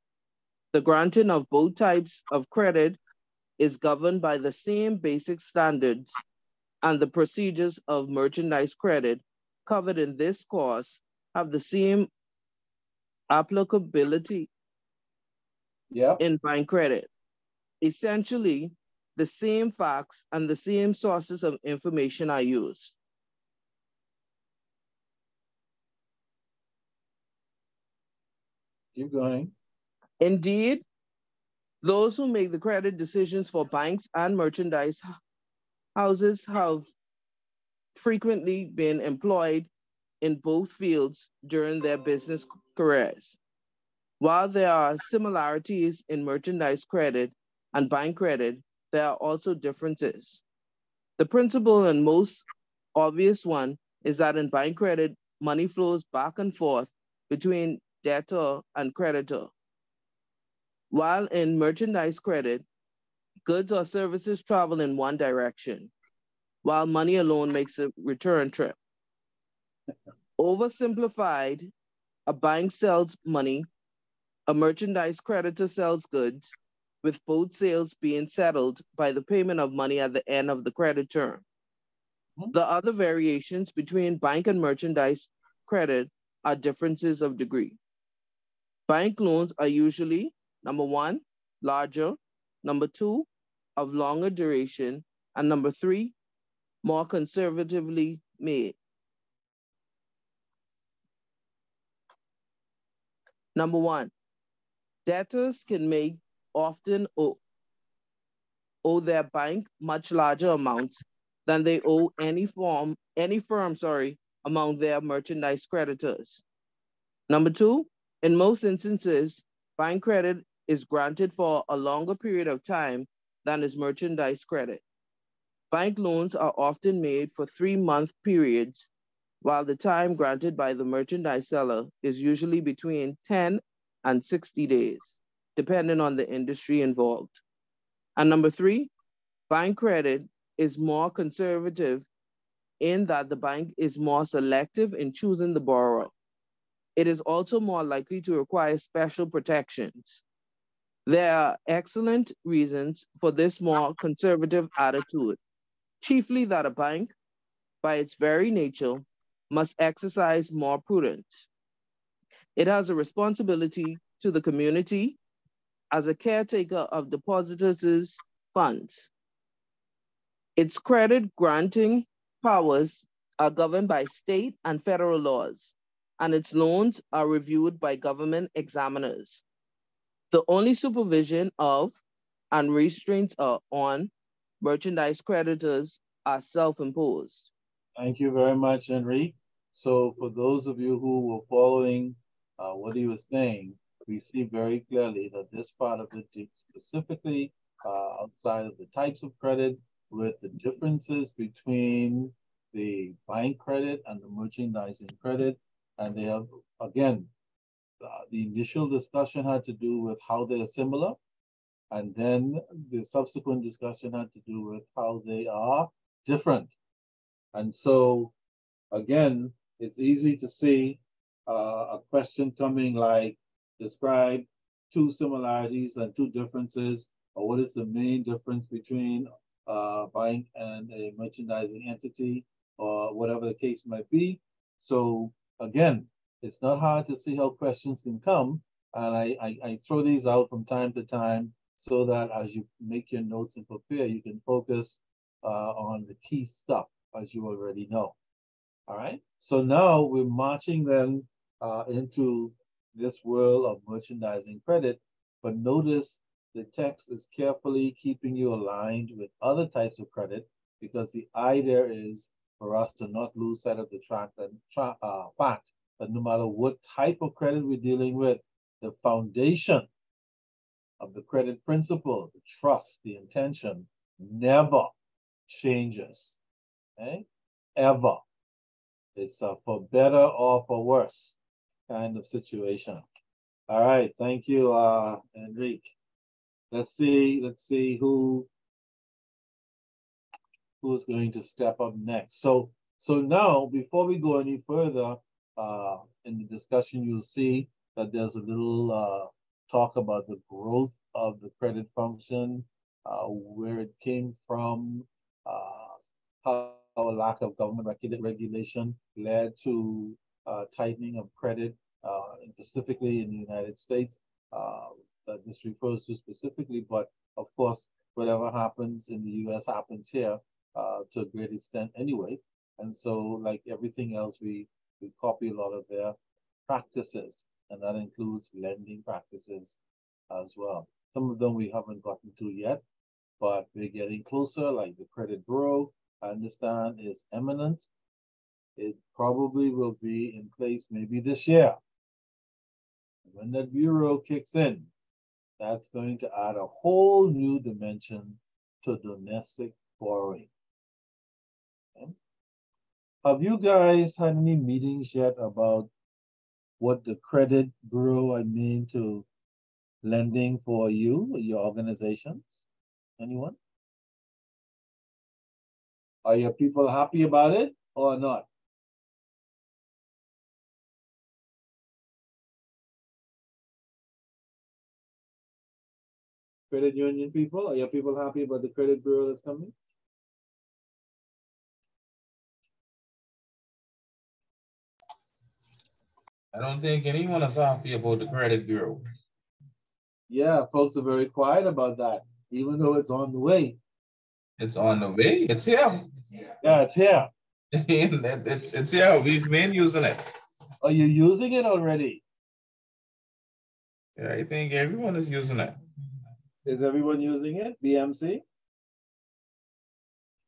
H: The granting of both types of credit is governed by the same basic standards, and the procedures of merchandise credit covered in this course have the same applicability in bank credit. Essentially, the same facts and the same sources of information are used.
A: Keep going.
H: Indeed, those who make the credit decisions for banks and merchandise houses have frequently been employed in both fields during their business careers. While there are similarities in merchandise credit and bank credit, there are also differences. The principal and most obvious one is that in bank credit, money flows back and forth between debtor and creditor. While in merchandise credit, goods or services travel in one direction, while money alone makes a return trip. Oversimplified, a bank sells money, a merchandise creditor sells goods, with both sales being settled by the payment of money at the end of the credit term. The other variations between bank and merchandise credit are differences of degree. Bank loans are usually, number one, larger, number two, of longer duration, and number three, more conservatively made. Number one, debtors can make often owe their bank much larger amounts than they owe any firm, among their merchandise creditors. Number two, in most instances, bank credit is granted for a longer period of time than is merchandise credit. Bank loans are often made for 3-month periods, while the time granted by the merchandise seller is usually between 10 and 60 days, depending on the industry involved. And number three, bank credit is more conservative in that the bank is more selective in choosing the borrower. It is also more likely to require special protections. There are excellent reasons for this more conservative attitude, chiefly that a bank, by its very nature, must exercise more prudence. It has a responsibility to the community as a caretaker of depositors' funds. Its credit granting powers are governed by state and federal laws, and its loans are reviewed by government examiners. The only supervision of and restraints on merchandise creditors are self-imposed.
A: Thank you very much, Henry. So for those of you who were following what he was saying, we see very clearly that this part of it is specifically outside of the types of credit with the differences between the bank credit and the merchandising credit. And they have, again, the initial discussion had to do with how they're similar. And then the subsequent discussion had to do with how they are different. And so, again, it's easy to see a question coming like, describe two similarities and two differences, or what is the main difference between a bank and a merchandising entity, or whatever the case might be. So, again, it's not hard to see how questions can come, and I throw these out from time to time so that as you make your notes and prepare, you can focus on the key stuff, as you already know. All right. So now we're marching then into this world of merchandising credit, but notice the text is carefully keeping you aligned with other types of credit, because the idea is for us to not lose sight of the fact that no matter what type of credit we're dealing with, the foundation of the credit principle, the trust, the intention, never changes. Okay? Ever. It's a for better or for worse kind of situation. All right, thank you, Enrique. Let's see who's going to step up next. So now, before we go any further in the discussion, you'll see that there's a little talk about the growth of the credit function, where it came from, how a lack of government regulation led to tightening of credit, and specifically in the United States, that this refers to specifically, but of course, whatever happens in the US happens here to a great extent anyway. And so, like everything else, we copy a lot of their practices, and that includes lending practices as well. Some of them we haven't gotten to yet, but we're getting closer, like the credit bureau, I understand is imminent. It probably will be in place maybe this year. When that bureau kicks in, that's going to add a whole new dimension to domestic borrowing. Okay. Have you guys had any meetings yet about what the credit bureau, I mean, to lending for you, your organizations? Anyone? Are your people happy about it or not? Credit union people, are your people happy about the credit bureau that's coming?
F: I don't think anyone is happy about the credit bureau.
A: Yeah, folks are very quiet about that, even though it's on the way.
F: It's on the way. It's here.
A: Yeah, it's here.
F: it's here. We've been using it.
A: Are you using it already?
F: Yeah, I think everyone is using it.
A: Is everyone using it? BMC?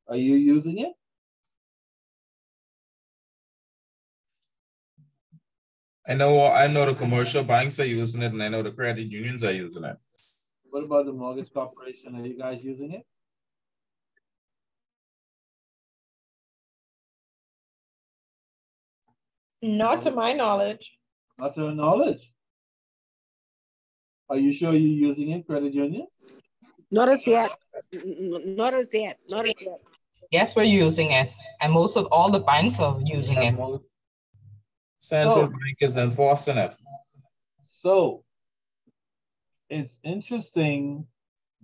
A: Are you using it?
F: I know the commercial banks are using it, and I know the credit unions are using it.
A: What about the mortgage corporation? Are you guys using it?
C: Not to my knowledge.
A: Not to your knowledge. Are you sure you're using it, credit union?
D: Not as yet. Not as yet. Not as yet.
E: Yes, we're using it. And most of all the banks are using it.
F: Central Bank is enforcing it.
A: So it's interesting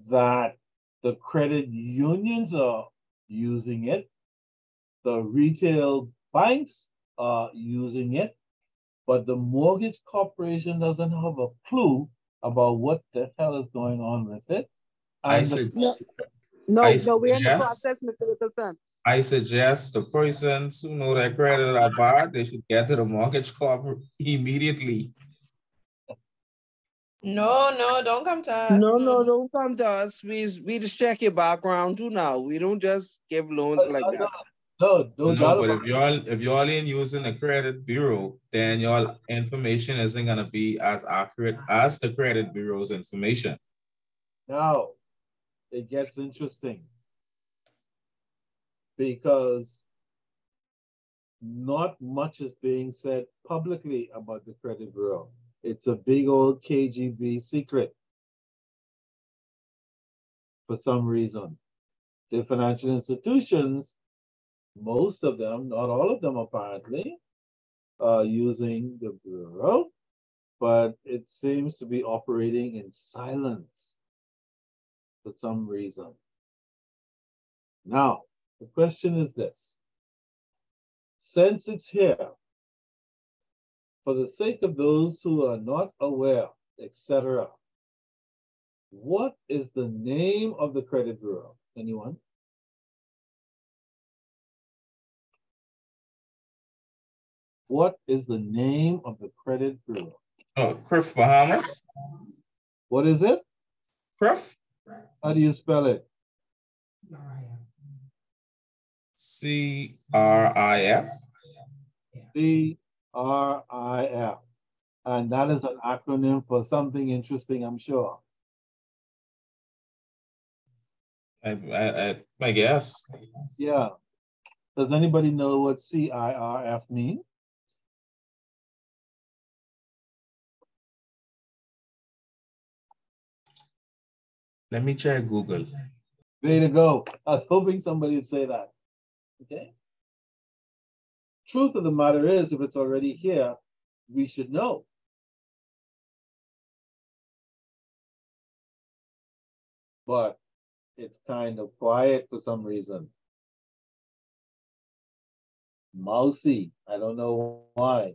A: that the credit unions are using it. The retail banks are using it, but the mortgage corporation doesn't have a clue about what the hell is going on with it. And
D: No, we're in the process, Mr. Nicholson.
F: I suggest the persons who know their credit are bad, they should get to the mortgage corp immediately.
C: No, don't come to us.
H: No, don't come to us. We just check your background too now. We don't just give loans like that.
F: No, but if y'all ain't using the credit bureau, then your information isn't gonna be as accurate as the credit bureau's information.
A: Now, it gets interesting because not much is being said publicly about the credit bureau. It's a big old KGB secret for some reason. The financial institutions, most of them, not all of them apparently, are using the bureau, but it seems to be operating in silence for some reason. Now, the question is this. Since it's here, for the sake of those who are not aware, etc., what is the name of the credit bureau? Anyone? What is the name of the credit bureau?
F: Oh, CRIF Bahamas.
A: What is it?
F: CRIF.
A: How do you spell it?
F: CRIF.
A: CRIF. And that is an acronym for something interesting, I'm sure.
F: I guess.
A: Yeah. Does anybody know what CIRF means?
F: Let me check Google.
A: Way to go. I was hoping somebody would say that. Okay. Truth of the matter is, if it's already here, we should know. But it's kind of quiet for some reason. Mousy. I don't know why.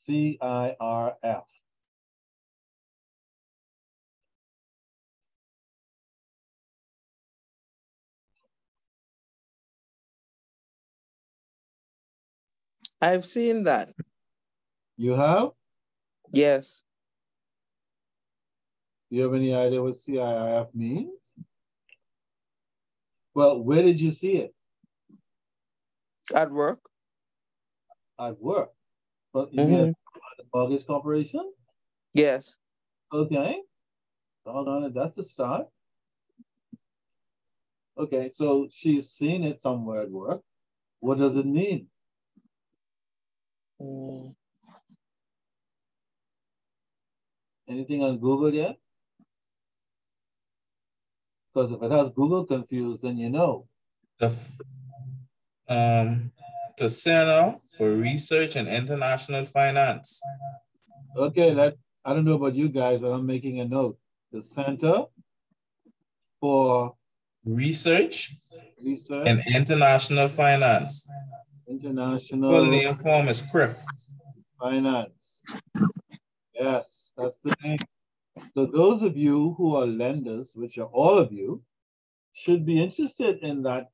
A: CIRF.
H: I've seen that.
A: You have?
H: Yes.
A: Do you have any idea what CIRF means? Well, where did you see it?
H: At work.
A: At work. But you mean at the mortgage corporation?
H: Yes.
A: Okay. Hold on, that's a start. Okay, so she's seen it somewhere at work. What does it mean? Anything on Google yet? Because if it has Google confused, then you know.
F: The Center for Research and International Finance.
A: Okay, I don't know about you guys, but I'm making a note. The Center for
F: Research and International Finance.
A: International
F: Full name form is CRIF.
A: Finance. Yes, that's the name. So those of you who are lenders, which are all of you, should be interested in that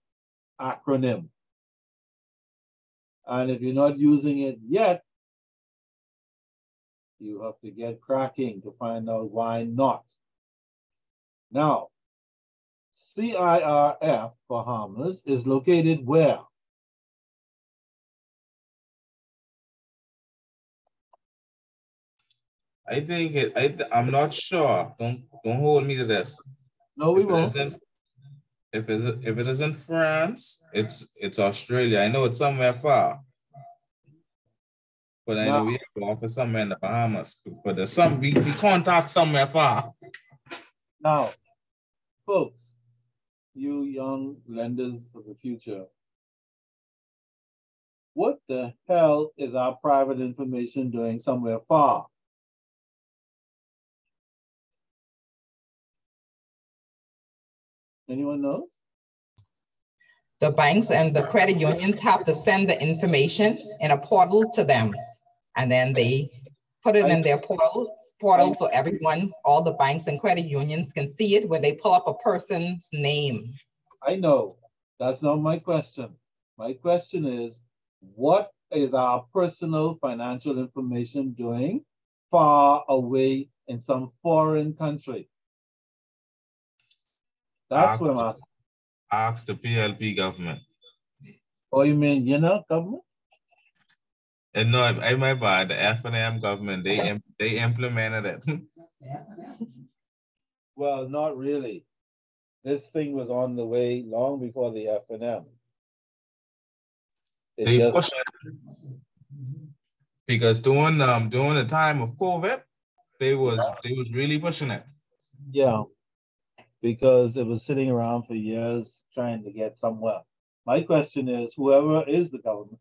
A: acronym. And if you're not using it yet, you have to get cracking to find out why not. Now, CIRF Bahamas is located where?
F: I think I'm not sure. Don't hold me to this.
A: No, we won't.
F: If it isn't France, it's Australia. I know it's somewhere far. But I know we have an office somewhere in the Bahamas. But there's we contact somewhere far.
A: Now, folks, you young lenders of the future, what the hell is our private information doing somewhere far? Anyone knows?
E: The banks and the credit unions have to send the information in a portal to them. And then they put it in their portal so everyone, all the banks and credit unions can see it when they pull up a person's name.
A: I know. That's not my question. My question is, what is our personal financial information doing far away in some foreign country? That's what I'm asking.
F: Ask the PLP government.
A: Oh, you mean, government?
F: And no, my bad. The F&M government, they implemented it.
A: Well, not really. This thing was on the way long before the F&M.
F: They pushed it because during the time of COVID, they was really pushing it.
A: Yeah, because it was sitting around for years trying to get somewhere. My question is, whoever is the government,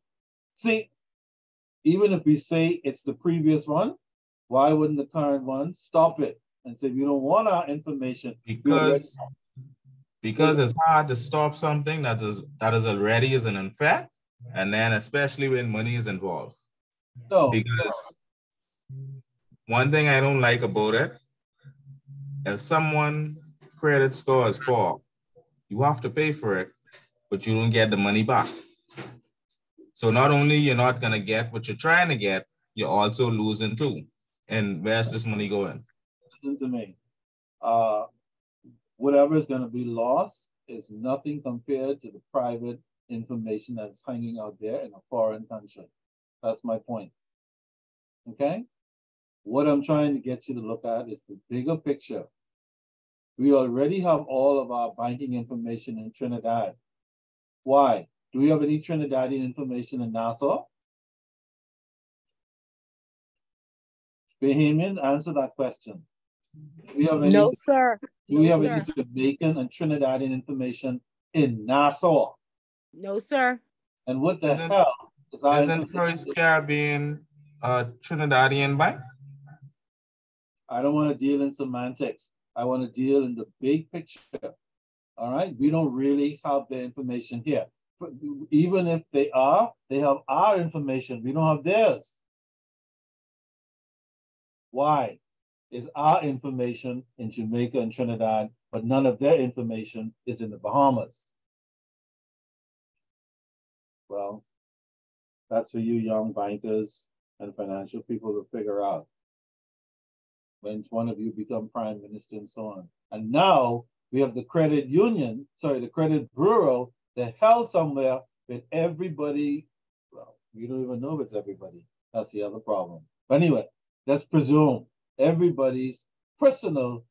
A: see, even if we say it's the previous one, why wouldn't the current one stop it and say, we don't want our information?
F: Because it's hard to stop something that is already is an unfair, and then especially when money is involved.
A: No.
F: Because one thing I don't like about it, if someone credit score is poor, you have to pay for it, but you don't get the money back. So not only you're not gonna get what you're trying to get, you're also losing too. And where's this money going?
A: Listen to me. Whatever is gonna be lost is nothing compared to the private information that's hanging out there in a foreign country. That's my point. Okay? What I'm trying to get you to look at is the bigger picture. We already have all of our banking information in Trinidad. Why? Do we have any Trinidadian information in Nassau? Bahamians, answer that question. Do we have any,
D: no, sir.
A: Do we have any Jamaican and Trinidadian information in Nassau?
D: No, sir.
A: And what the hell is our
F: Isn't First Caribbean Trinidadian bank?
A: I don't want to deal in semantics. I want to deal in the big picture. All right, we don't really have the information here. Even if they have our information. We don't have theirs. Why? Is our information in Jamaica and Trinidad, but none of their information is in the Bahamas? Well, that's for you young bankers and financial people to figure out when one of you become prime minister and so on. And now we have the credit union, the credit bureau, the hell somewhere with everybody. Well, we don't even know if it's everybody. That's the other problem. But anyway, let's presume everybody's personal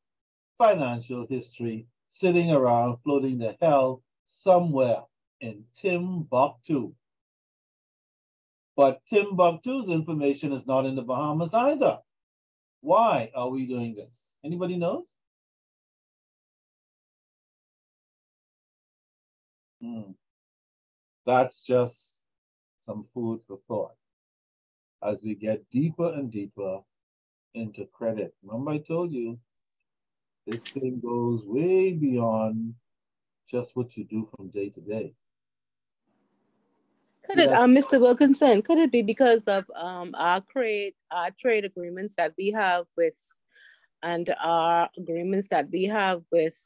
A: financial history sitting around floating the hell somewhere in Timbuktu. But Timbuktu's information is not in the Bahamas either. Why are we doing this? Anybody knows? That's just some food for thought as we get deeper and deeper into credit. Remember I told you, this thing goes way beyond just what you do from day to day.
D: Could it, Mr. Wilkinson, could it be because of our trade agreements that we have with, and our agreements that we have with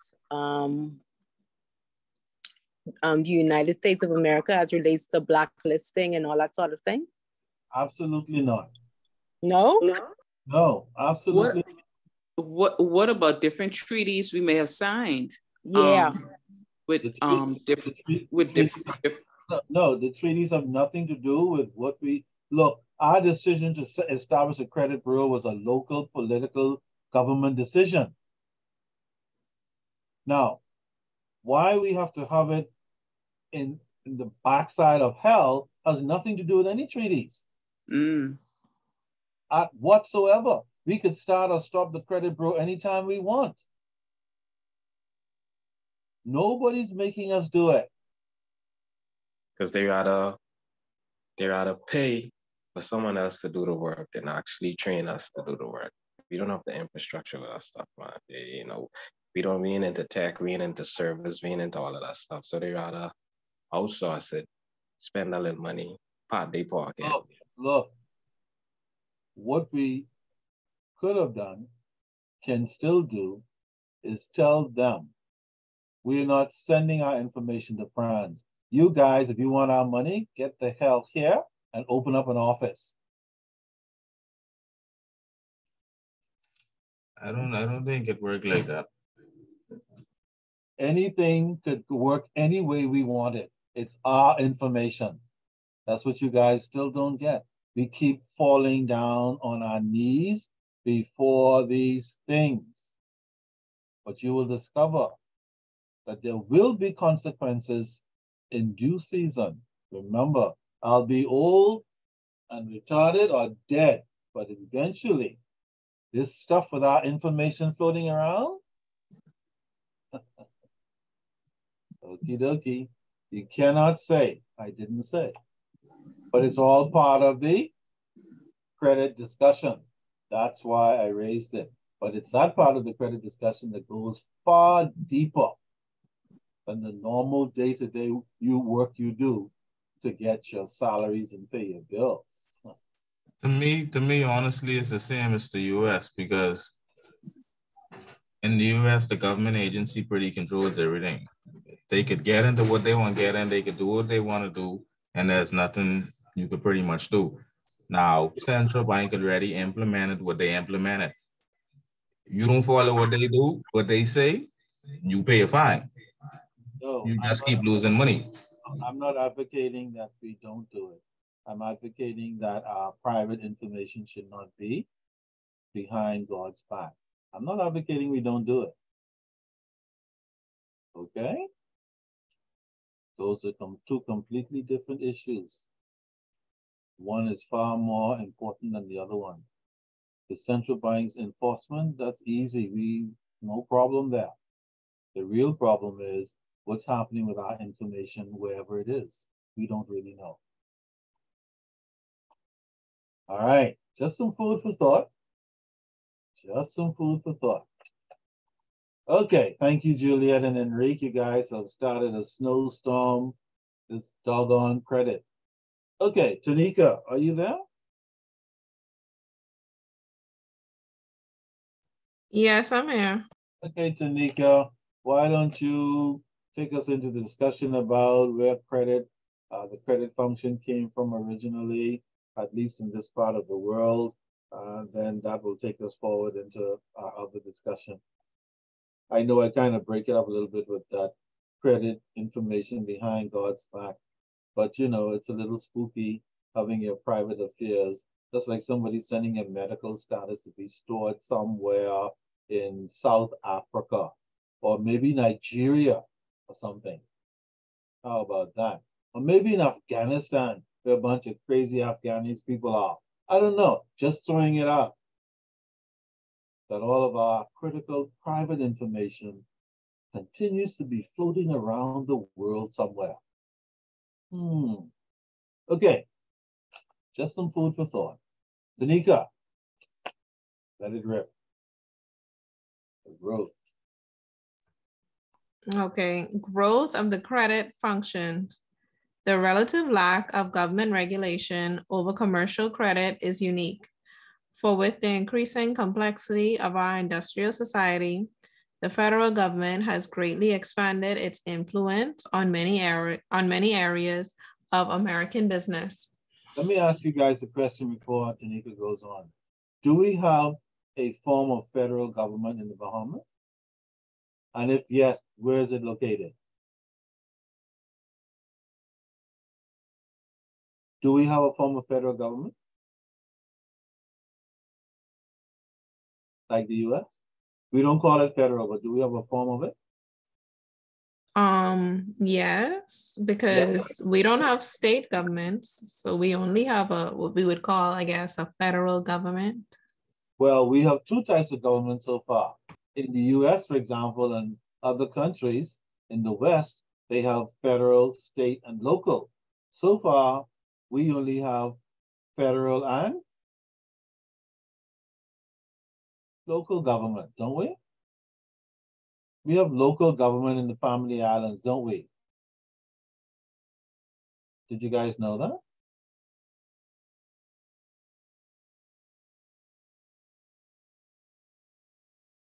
D: the United States of America as relates to blacklisting and all that sort of thing?
A: Absolutely not.
D: No?
A: No, absolutely.
I: What about different treaties we may have signed?
D: Yeah.
A: No, the treaties have nothing to do with what we look. Our decision to establish a credit bureau was a local political government decision. Now, why we have to have it in the backside of hell has nothing to do with any treaties. At whatsoever. We could start or stop the credit bureau anytime we want. Nobody's making us do it.
G: Because they rather pay for someone else to do the work than actually train us to do the work. We don't have the infrastructure for that stuff, man. You know, we ain't into tech, we ain't into service, we ain't into all of that stuff. So they rather outsource it, spend a little money, pot their pocket.
A: Look, what we could have done, can still do, is tell them, we're not sending our information to France. You guys, if you want our money, get the hell here and open up an office.
F: I don't think it worked like that.
A: Anything could work any way we want it. It's our information. That's what you guys still don't get. We keep falling down on our knees before these things. But you will discover that there will be consequences in due season. Remember, I'll be old and retarded or dead, but eventually, this stuff with our information floating around, okie dokie, you cannot say, I didn't say. But it's all part of the credit discussion. That's why I raised it. But it's that part of the credit discussion that goes far deeper than the normal day-to-day work you do to get your salaries and pay your bills.
F: To me, honestly, it's the same as the US, because in the US, the government agency pretty controls everything. They could get into what they want to get in, they could do what they want to do, and there's nothing you could pretty much do. Now, central bank already implemented what they implemented. You don't follow what they do, what they say, you pay a fine. No, you just keep losing money.
A: I'm not advocating that we don't do it. I'm advocating that our private information should not be behind God's back. I'm not advocating we don't do it. Okay? Those are two completely different issues. One is far more important than the other one. The central bank's enforcement, that's easy. No problem there. The real problem is what's happening with our information wherever it is. We don't really know. All right, just some food for thought. Just some food for thought. Okay, thank you, Juliet and Enrique. You guys have started a snowstorm. This doggone credit. Okay, Tanika, are you there?
C: Yes, I'm here.
A: Okay, Tanika, why don't you take us into the discussion about where credit, the credit function came from originally, at least in this part of the world. Then that will take us forward into our other discussion. I know I kind of break it up a little bit with that credit information behind God's back, but you know, it's a little spooky having your private affairs, just like somebody sending your medical status to be stored somewhere in South Africa or maybe Nigeria or something. How about that? Or maybe in Afghanistan, where a bunch of crazy Afghanis people are. I don't know, just throwing it out. That all of our critical private information continues to be floating around the world somewhere. Okay, just some food for thought. Tanika, let it rip. Growth.
C: Okay, growth of the credit function. The relative lack of government regulation over commercial credit is unique. For with the increasing complexity of our industrial society, the federal government has greatly expanded its influence on many areas of American business.
A: Let me ask you guys a question before Tanika goes on. Do we have a form of federal government in the Bahamas? And if yes, where is it located? Do we have a form of federal government? Like the US? We don't call it federal, but do we have a form of it?
C: Yes, because we don't have state governments, so we only have what we would call, I guess, a federal government.
A: Well, we have two types of government so far. In the US, for example, and other countries in the West, they have federal, state, and local. So far, we only have federal and local government, don't we? We have local government in the Family Islands, don't we? Did you guys know that?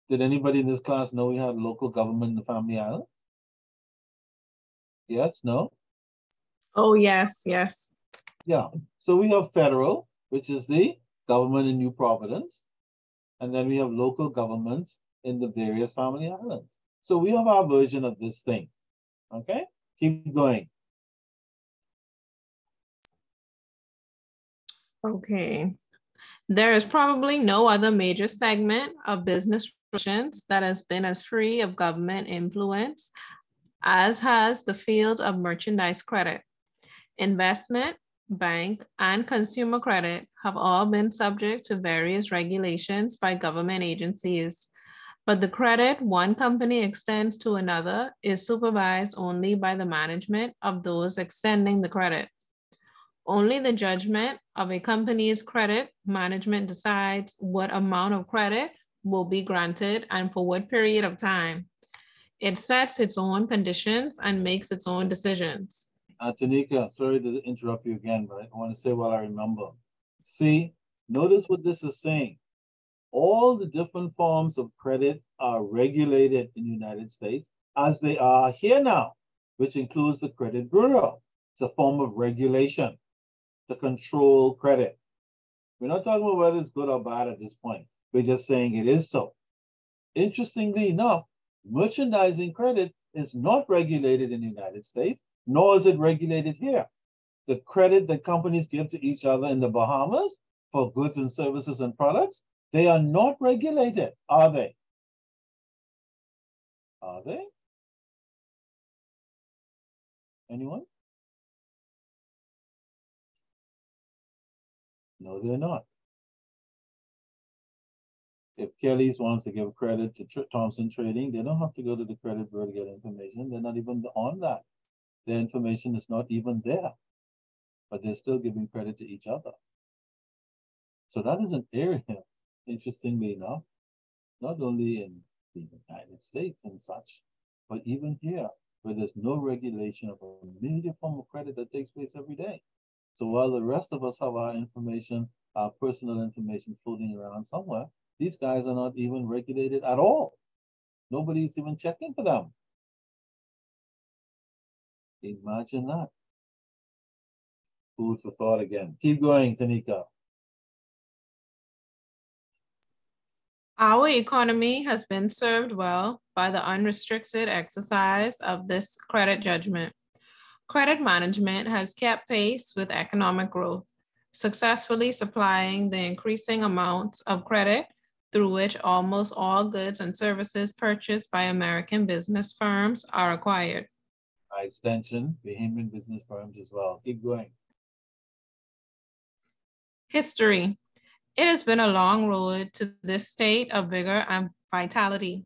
A: Did anybody in this class know we have local government in the Family Islands? Yes, no?
C: Oh, yes, yes.
A: Yeah, so we have federal, which is the government in New Providence, and then we have local governments in the various Family Islands. So we have our version of this thing, okay? Keep going.
C: Okay. There is probably no other major segment of business relations that has been as free of government influence as has the field of merchandise credit. Investment, bank, and consumer credit have all been subject to various regulations by government agencies, but the credit one company extends to another is supervised only by the management of those extending the credit. Only the judgment of a company's credit management decides what amount of credit will be granted and for what period of time. It sets its own conditions and makes its own decisions.
A: Tanika, sorry to interrupt you again, but I want to say what I remember. See, notice what this is saying. All the different forms of credit are regulated in the United States as they are here now, which includes the Credit Bureau. It's a form of regulation to control credit. We're not talking about whether it's good or bad at this point. We're just saying it is so. Interestingly enough, merchandising credit is not regulated in the United States, nor is it regulated here. The credit that companies give to each other in the Bahamas for goods and services and products, they are not regulated, are they? Are they? Anyone? No, they're not. If Kelly's wants to give credit to Thompson Trading, they don't have to go to the credit bureau to get information. They're not even on that. Their information is not even there, but they're still giving credit to each other. So that is an area, interestingly enough, not only in the United States and such, but even here, where there's no regulation of a major form of credit that takes place every day. So while the rest of us have our information, our personal information floating around somewhere, these guys are not even regulated at all. Nobody's even checking for them. Imagine that. Food for thought again. Keep going, Tanika.
C: Our economy has been served well by the unrestricted exercise of this credit judgment. Credit management has kept pace with economic growth, successfully supplying the increasing amounts of credit through which almost all goods and services purchased by American business firms are acquired.
A: By extension, Bahamian business firms as well. Keep going.
C: History. It has been a long road to this state of vigor and vitality.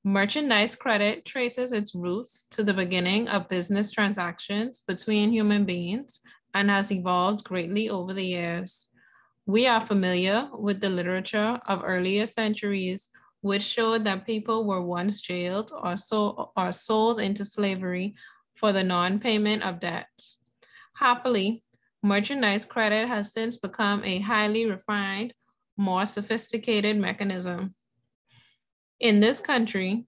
C: Merchandise credit traces its roots to the beginning of business transactions between human beings and has evolved greatly over the years. We are familiar with the literature of earlier centuries, which showed that people were once jailed or sold into slavery for the non-payment of debts. Happily, merchandise credit has since become a highly refined, more sophisticated mechanism. In this country,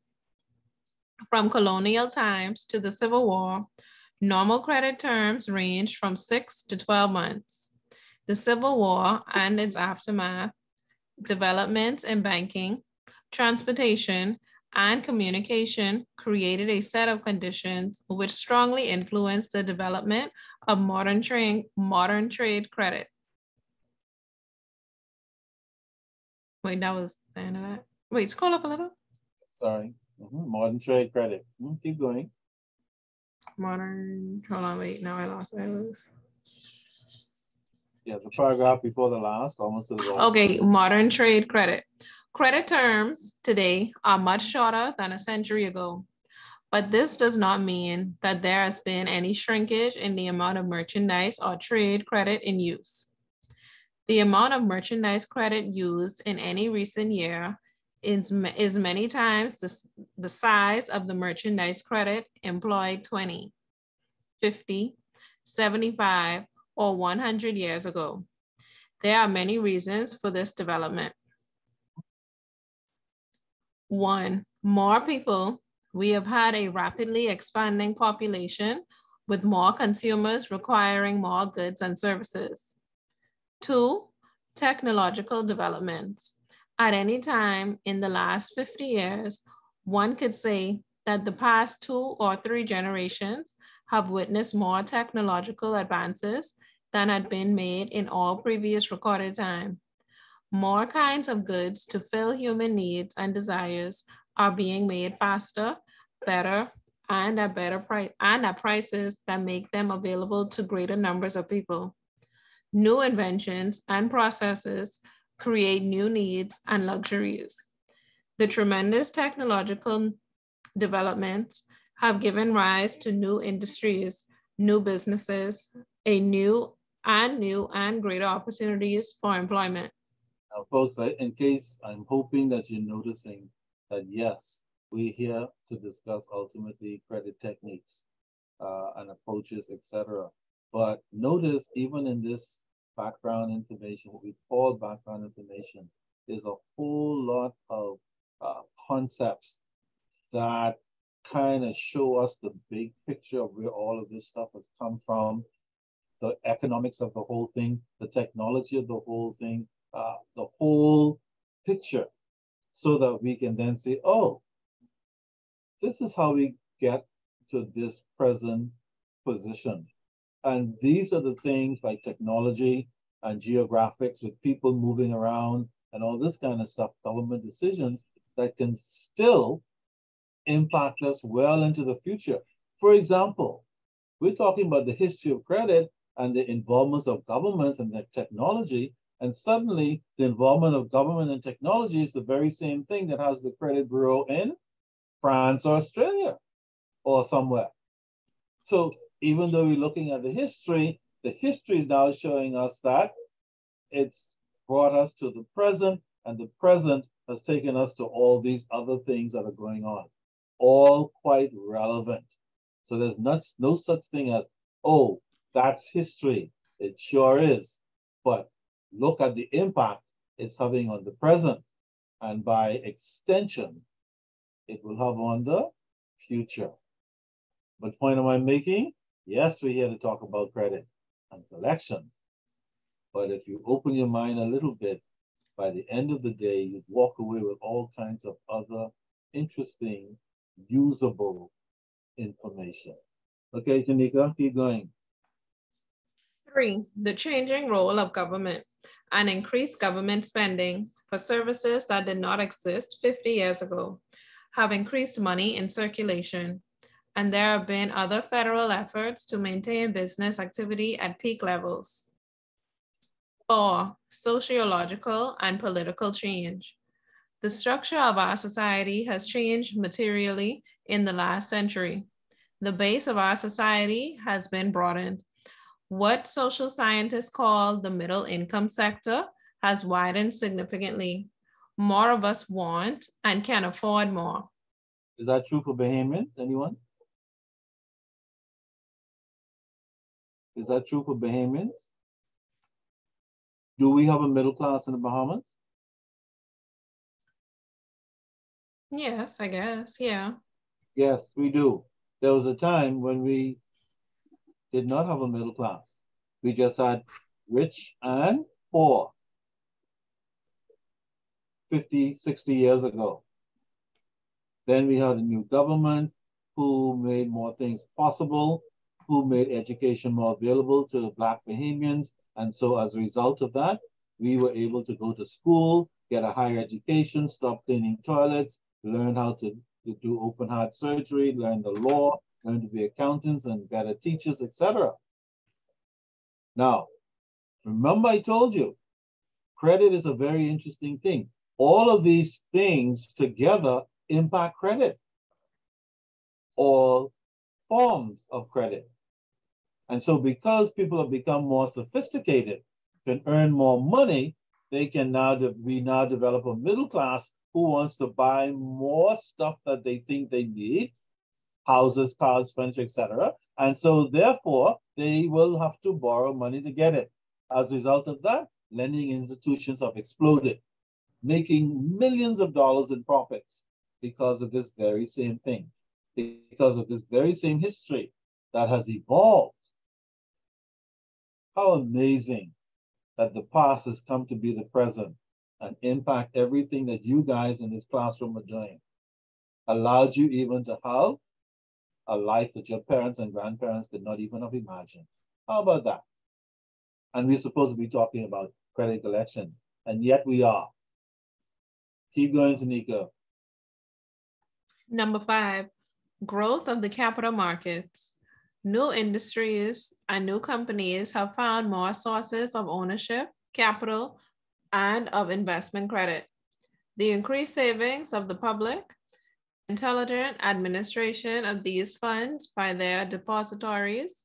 C: from colonial times to the Civil War, normal credit terms ranged from 6 to 12 months. The Civil War and its aftermath, developments in banking, transportation, and communication created a set of conditions which strongly influenced the development of modern trade credit. Wait, that was the end of that. Wait, scroll up a little.
A: Sorry. Modern trade credit. Keep going.
C: Modern, hold on, wait, now I lost it.
A: Yeah, the paragraph before the last, almost to the bottom.
C: Okay, modern trade credit. Credit terms today are much shorter than a century ago, but this does not mean that there has been any shrinkage in the amount of merchandise or trade credit in use. The amount of merchandise credit used in any recent year is many times the size of the merchandise credit employed 20, 50, 75, or 100 years ago. There are many reasons for this development. 1, more people. We have had a rapidly expanding population with more consumers requiring more goods and services. 2, technological developments. At any time in the last 50 years, one could say that the past 2 or 3 generations have witnessed more technological advances than had been made in all previous recorded time. More kinds of goods to fill human needs and desires are being made faster, better, and at prices that make them available to greater numbers of people. New inventions and processes create new needs and luxuries. The tremendous technological developments have given rise to new industries, new businesses, new and greater opportunities for employment.
A: Now, folks, in case I'm hoping that you're noticing that yes, we're here to discuss ultimately credit techniques and approaches, etc. But notice even in this background information, what we call background information, is a whole lot of concepts that kind of show us the big picture of where all of this stuff has come from, the economics of the whole thing, the technology of the whole thing, the whole picture, so that we can then say, oh, this is how we get to this present position. And these are the things like technology and geographics with people moving around and all this kind of stuff, government decisions that can still impact us well into the future. For example, we're talking about the history of credit and the involvement of governments and the technology, and suddenly the involvement of government and technology is the very same thing that has the credit bureau in France or Australia or somewhere. So even though we're looking at the history is now showing us that it's brought us to the present, and the present has taken us to all these other things that are going on, all quite relevant. So there's no such thing as, oh, that's history. It sure is. But look at the impact it's having on the present, and by extension, it will have on the future. What point am I making? Yes, we're here to talk about credit and collections. But if you open your mind a little bit, by the end of the day, you'd walk away with all kinds of other interesting, usable information. Okay, Janika, keep going.
C: 3, the changing role of government and increased government spending for services that did not exist 50 years ago have increased money in circulation, and there have been other federal efforts to maintain business activity at peak levels. 4, sociological and political change. The structure of our society has changed materially in the last century. The base of our society has been broadened. What social scientists call the middle income sector has widened significantly. More of us want and can afford more.
A: Is that true for Bahamians? Anyone? Is that true for Bahamians? Do we have a middle class in the Bahamas?
C: Yes, I guess, yeah.
A: Yes, we do. There was a time when we did not have a middle class. We just had rich and poor 50, 60 years ago. Then we had a new government who made more things possible, who made education more available to Black Bahamians. And so as a result of that, we were able to go to school, get a higher education, stop cleaning toilets, learn how to do open heart surgery, learn the law, learn to be accountants and better teachers, etc. Now, remember I told you, credit is a very interesting thing. All of these things together impact credit, all forms of credit. And so because people have become more sophisticated, can earn more money, they can we now develop a middle class who wants to buy more stuff that they think they need, houses, cars, furniture, etc. And so therefore, they will have to borrow money to get it. As a result of that, lending institutions have exploded, making millions of dollars in profits because of this very same thing, because of this very same history that has evolved. How amazing that the past has come to be the present and impact everything that you guys in this classroom are doing. Allowed you even to have a life that your parents and grandparents could not even have imagined. How about that? And we're supposed to be talking about credit collections, and yet we are. Keep going, Tanika.
C: Number 5, growth of the capital markets. New industries and new companies have found more sources of ownership, capital, and of investment credit. The increased savings of the public, intelligent administration of these funds by their depositories,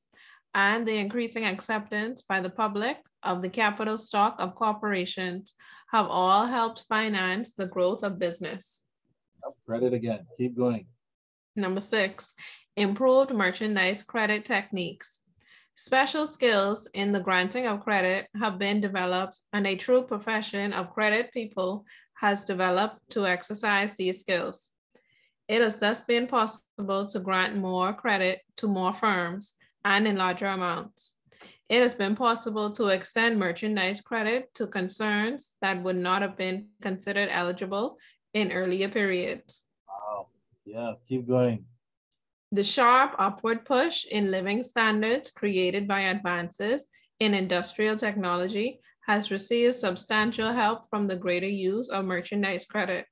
C: and the increasing acceptance by the public of the capital stock of corporations have all helped finance the growth of business.
A: Credit again, keep going.
C: Number 6, improved merchandise credit techniques. Special skills in the granting of credit have been developed, and a true profession of credit people has developed to exercise these skills. It has thus been possible to grant more credit to more firms and in larger amounts. It has been possible to extend merchandise credit to concerns that would not have been considered eligible in earlier periods.
A: Wow, yeah, keep going.
C: The sharp upward push in living standards created by advances in industrial technology has received substantial help from the greater use of merchandise credit.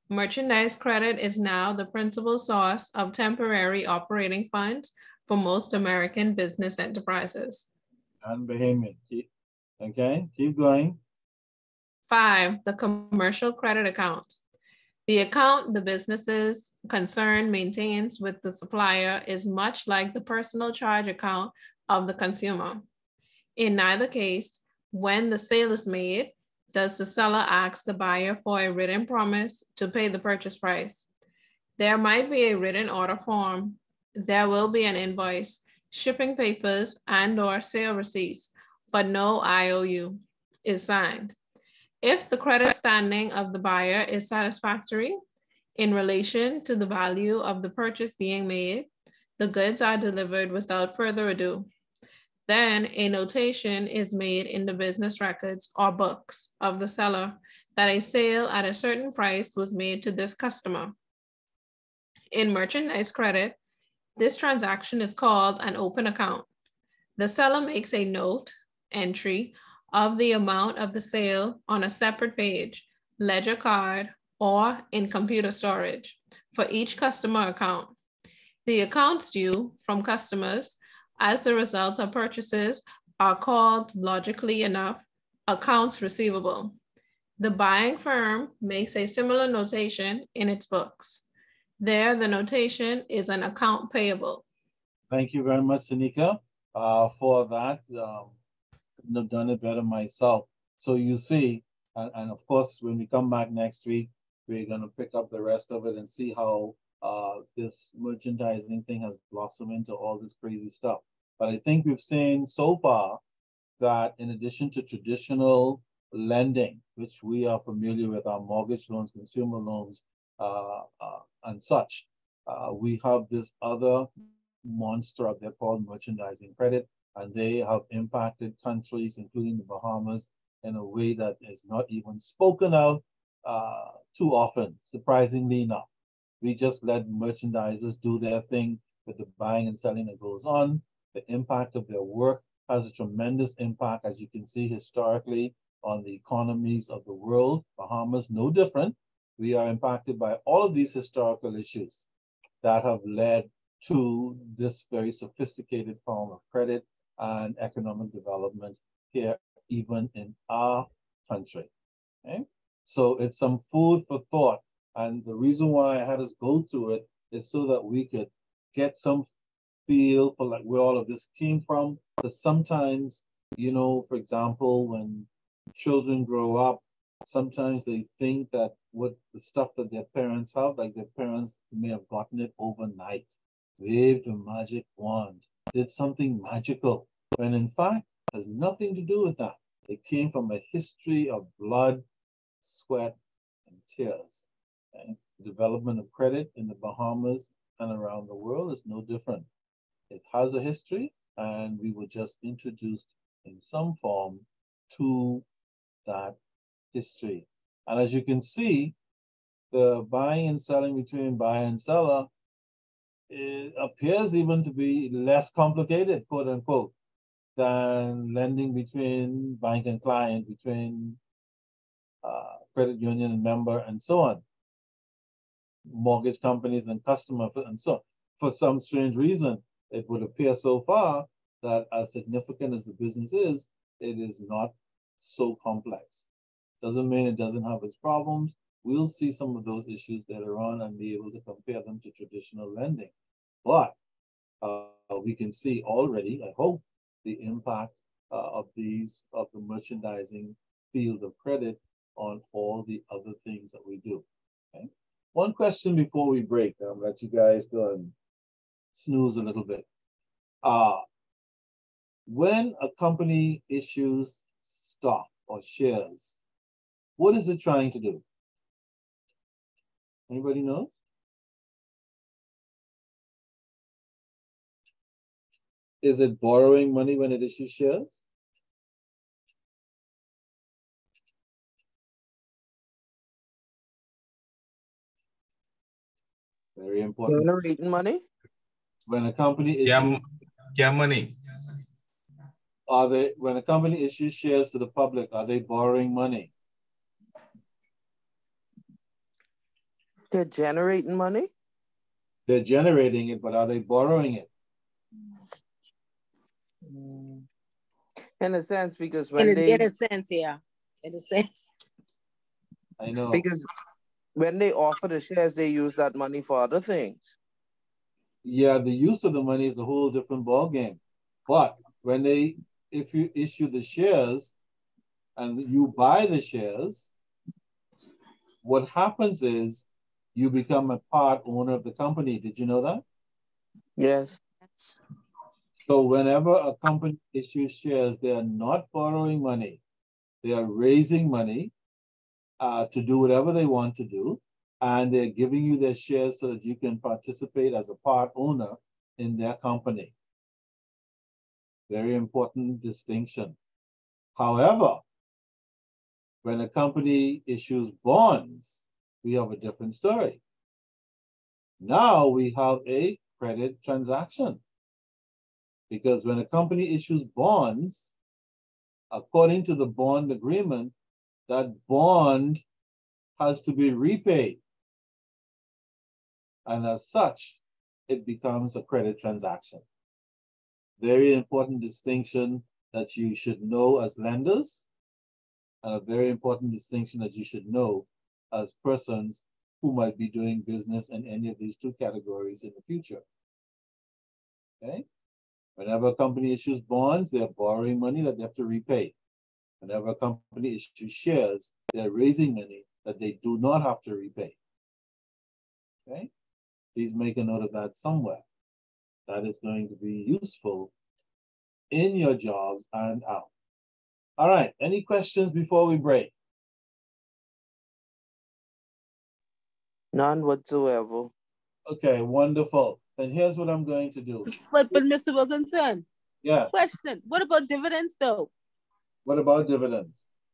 C: Merchandise credit is now the principal source of temporary operating funds for most American business enterprises.
A: And Bahamian, keep going.
C: 5, the commercial credit account. The account the business's concern maintains with the supplier is much like the personal charge account of the consumer. In neither case, when the sale is made, does the seller ask the buyer for a written promise to pay the purchase price. There might be a written order form. There will be an invoice, shipping papers, and/or sale receipts, but no IOU is signed. If the credit standing of the buyer is satisfactory in relation to the value of the purchase being made, the goods are delivered without further ado. Then a notation is made in the business records or books of the seller that a sale at a certain price was made to this customer. In merchandise credit, this transaction is called an open account. The seller makes a note entry of the amount of the sale on a separate page, ledger card, or in computer storage for each customer account. The accounts due from customers as the results of purchases are called, logically enough, accounts receivable. The buying firm makes a similar notation in its books. There, the notation is an account payable.
A: Thank you very much, Tanika, for that. Couldn't have done it better myself. So you see, and of course, when we come back next week, we're going to pick up the rest of it and see how this merchandising thing has blossomed into all this crazy stuff. But I think we've seen so far that in addition to traditional lending, which we are familiar with, our mortgage loans, consumer loans, and such, we have this other monster out there called merchandising credit, and they have impacted countries, including the Bahamas, in a way that is not even spoken of too often, surprisingly enough. We just let merchandisers do their thing with the buying and selling that goes on. The impact of their work has a tremendous impact, as you can see historically, on the economies of the world. Bahamas, no different. We are impacted by all of these historical issues that have led to this very sophisticated form of credit and economic development here, even in our country. Okay? So it's some food for thought. And the reason why I had us go through it is so that we could get some feel for like where all of this came from. Because sometimes, you know, for example, when children grow up, sometimes they think that what the stuff that their parents have, like their parents may have gotten it overnight, waved a magic wand, did something magical, when in fact it has nothing to do with that. It came from a history of blood, sweat, and tears. Okay? The development of credit in the Bahamas and around the world is no different. It has a history, and we were just introduced in some form to that history. And as you can see, the buying and selling between buyer and seller, it appears even to be less complicated, quote unquote, than lending between bank and client, between credit union and member, and so on. Mortgage companies and customer, and so on. For some strange reason, it would appear so far that as significant as the business is, it is not so complex. Doesn't mean it doesn't have its problems. We'll see some of those issues later on and be able to compare them to traditional lending. But we can see already, I hope, the impact of the merchandising field of credit on all the other things that we do. Okay? One question before we break, I'll let you guys go and snooze a little bit. When a company issues stock or shares, what is it trying to do? Anybody know? Is it borrowing money when it issues shares? Very important.
H: Generating money?
A: When a company issues,
F: get money.
A: when a company issues shares to the public, are they borrowing money?
H: They're generating money?
A: They're generating it, but are they borrowing it?
H: In a sense, because when
D: in a sense, yeah. In a sense.
A: I know.
H: Because when they offer the shares, they use that money for other things.
A: Yeah, the use of the money is a whole different ballgame. But when if you issue the shares and you buy the shares, what happens is you become a part owner of the company. Did you know that?
H: Yes.
A: So whenever a company issues shares, they are not borrowing money. They are raising money to do whatever they want to do. And they're giving you their shares so that you can participate as a part owner in their company. Very important distinction. However, when a company issues bonds, we have a different story. Now we have a credit transaction. Because when a company issues bonds, according to the bond agreement, that bond has to be repaid. And as such, it becomes a credit transaction. Very important distinction that you should know as lenders and a very important distinction that you should know as persons who might be doing business in any of these two categories in the future. Okay? Whenever a company issues bonds, they're borrowing money that they have to repay. Whenever a company issues shares, they're raising money that they do not have to repay. Okay? Please make a note of that somewhere. That is going to be useful in your jobs and out. All right, any questions before we break?
H: None whatsoever.
A: Okay, wonderful. Then here's what I'm going to do.
D: But Mr. Wilkinson.
A: Yeah.
D: Question. What about dividends though?
A: What about dividends?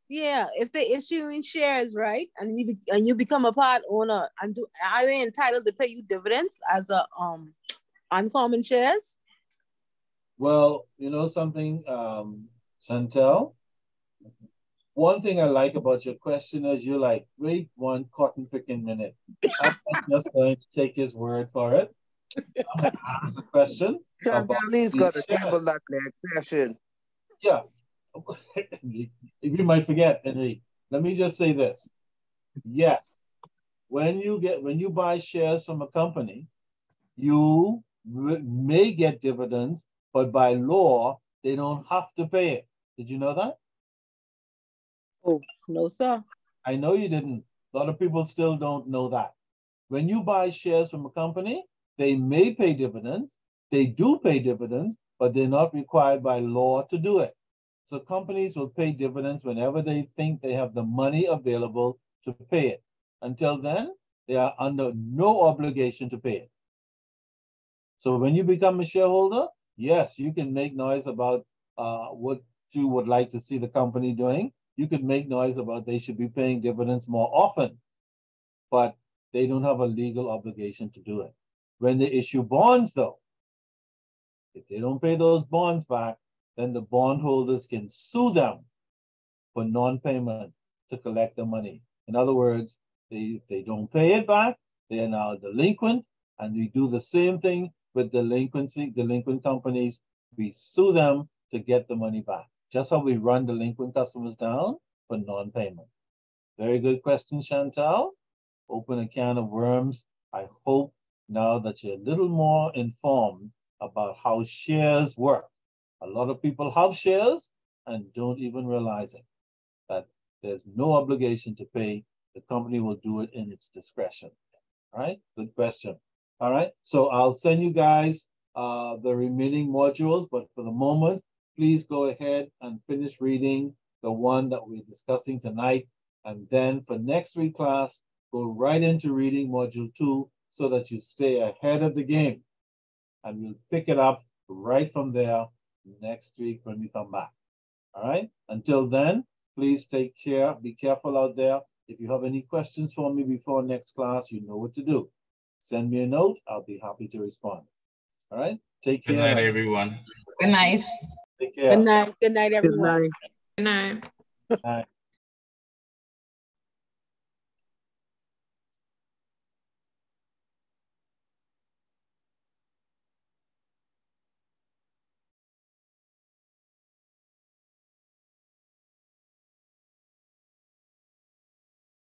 D: Yeah, if they issue in shares, right, and you become a part owner, and are they entitled to pay you dividends as a uncommon shares?
A: Well, you know something, Chantel? One thing I like about your question is you're like, wait one cotton picking minute. I'm just going to take his word for it. I'm going to ask a question.
H: Chantel's got a table that next session.
A: Yeah. We might forget, Henry. Let me just say this. Yes, when you buy shares from a company, you may get dividends, but by law, they don't have to pay it. Did you know that?
D: Oh, no, sir.
A: I know you didn't. A lot of people still don't know that. When you buy shares from a company, they may pay dividends. They do pay dividends, but they're not required by law to do it. So companies will pay dividends whenever they think they have the money available to pay it. Until then, they are under no obligation to pay it. So when you become a shareholder, yes, you can make noise about what you would like to see the company doing. You could make noise about they should be paying dividends more often, but they don't have a legal obligation to do it. When they issue bonds, though, if they don't pay those bonds back, then the bondholders can sue them for non-payment to collect the money. In other words, if they don't pay it back, they are now delinquent, and we do the same thing with delinquent companies. We sue them to get the money back. Just how we run delinquent customers down for non-payment. Very good question, Chantal. Open a can of worms. I hope now that you're a little more informed about how shares work. A lot of people have shares and don't even realize it, that there's no obligation to pay. The company will do it in its discretion. All right, good question. All right, so I'll send you guys the remaining modules, but for the moment, please go ahead and finish reading the one that we're discussing tonight. And then for next week class, go right into reading module 2 so that you stay ahead of the game. And we'll pick it up right from there next week when we come back. All right, until then, please take care. Be careful out there. If you have any questions for me before next class, you know what to do. Send me a note. I'll be happy to respond. All right, take care.
F: Good night, everyone.
E: Good night.
A: Take care.
D: Good night. Good night, everyone.
C: Good night.
A: Good night.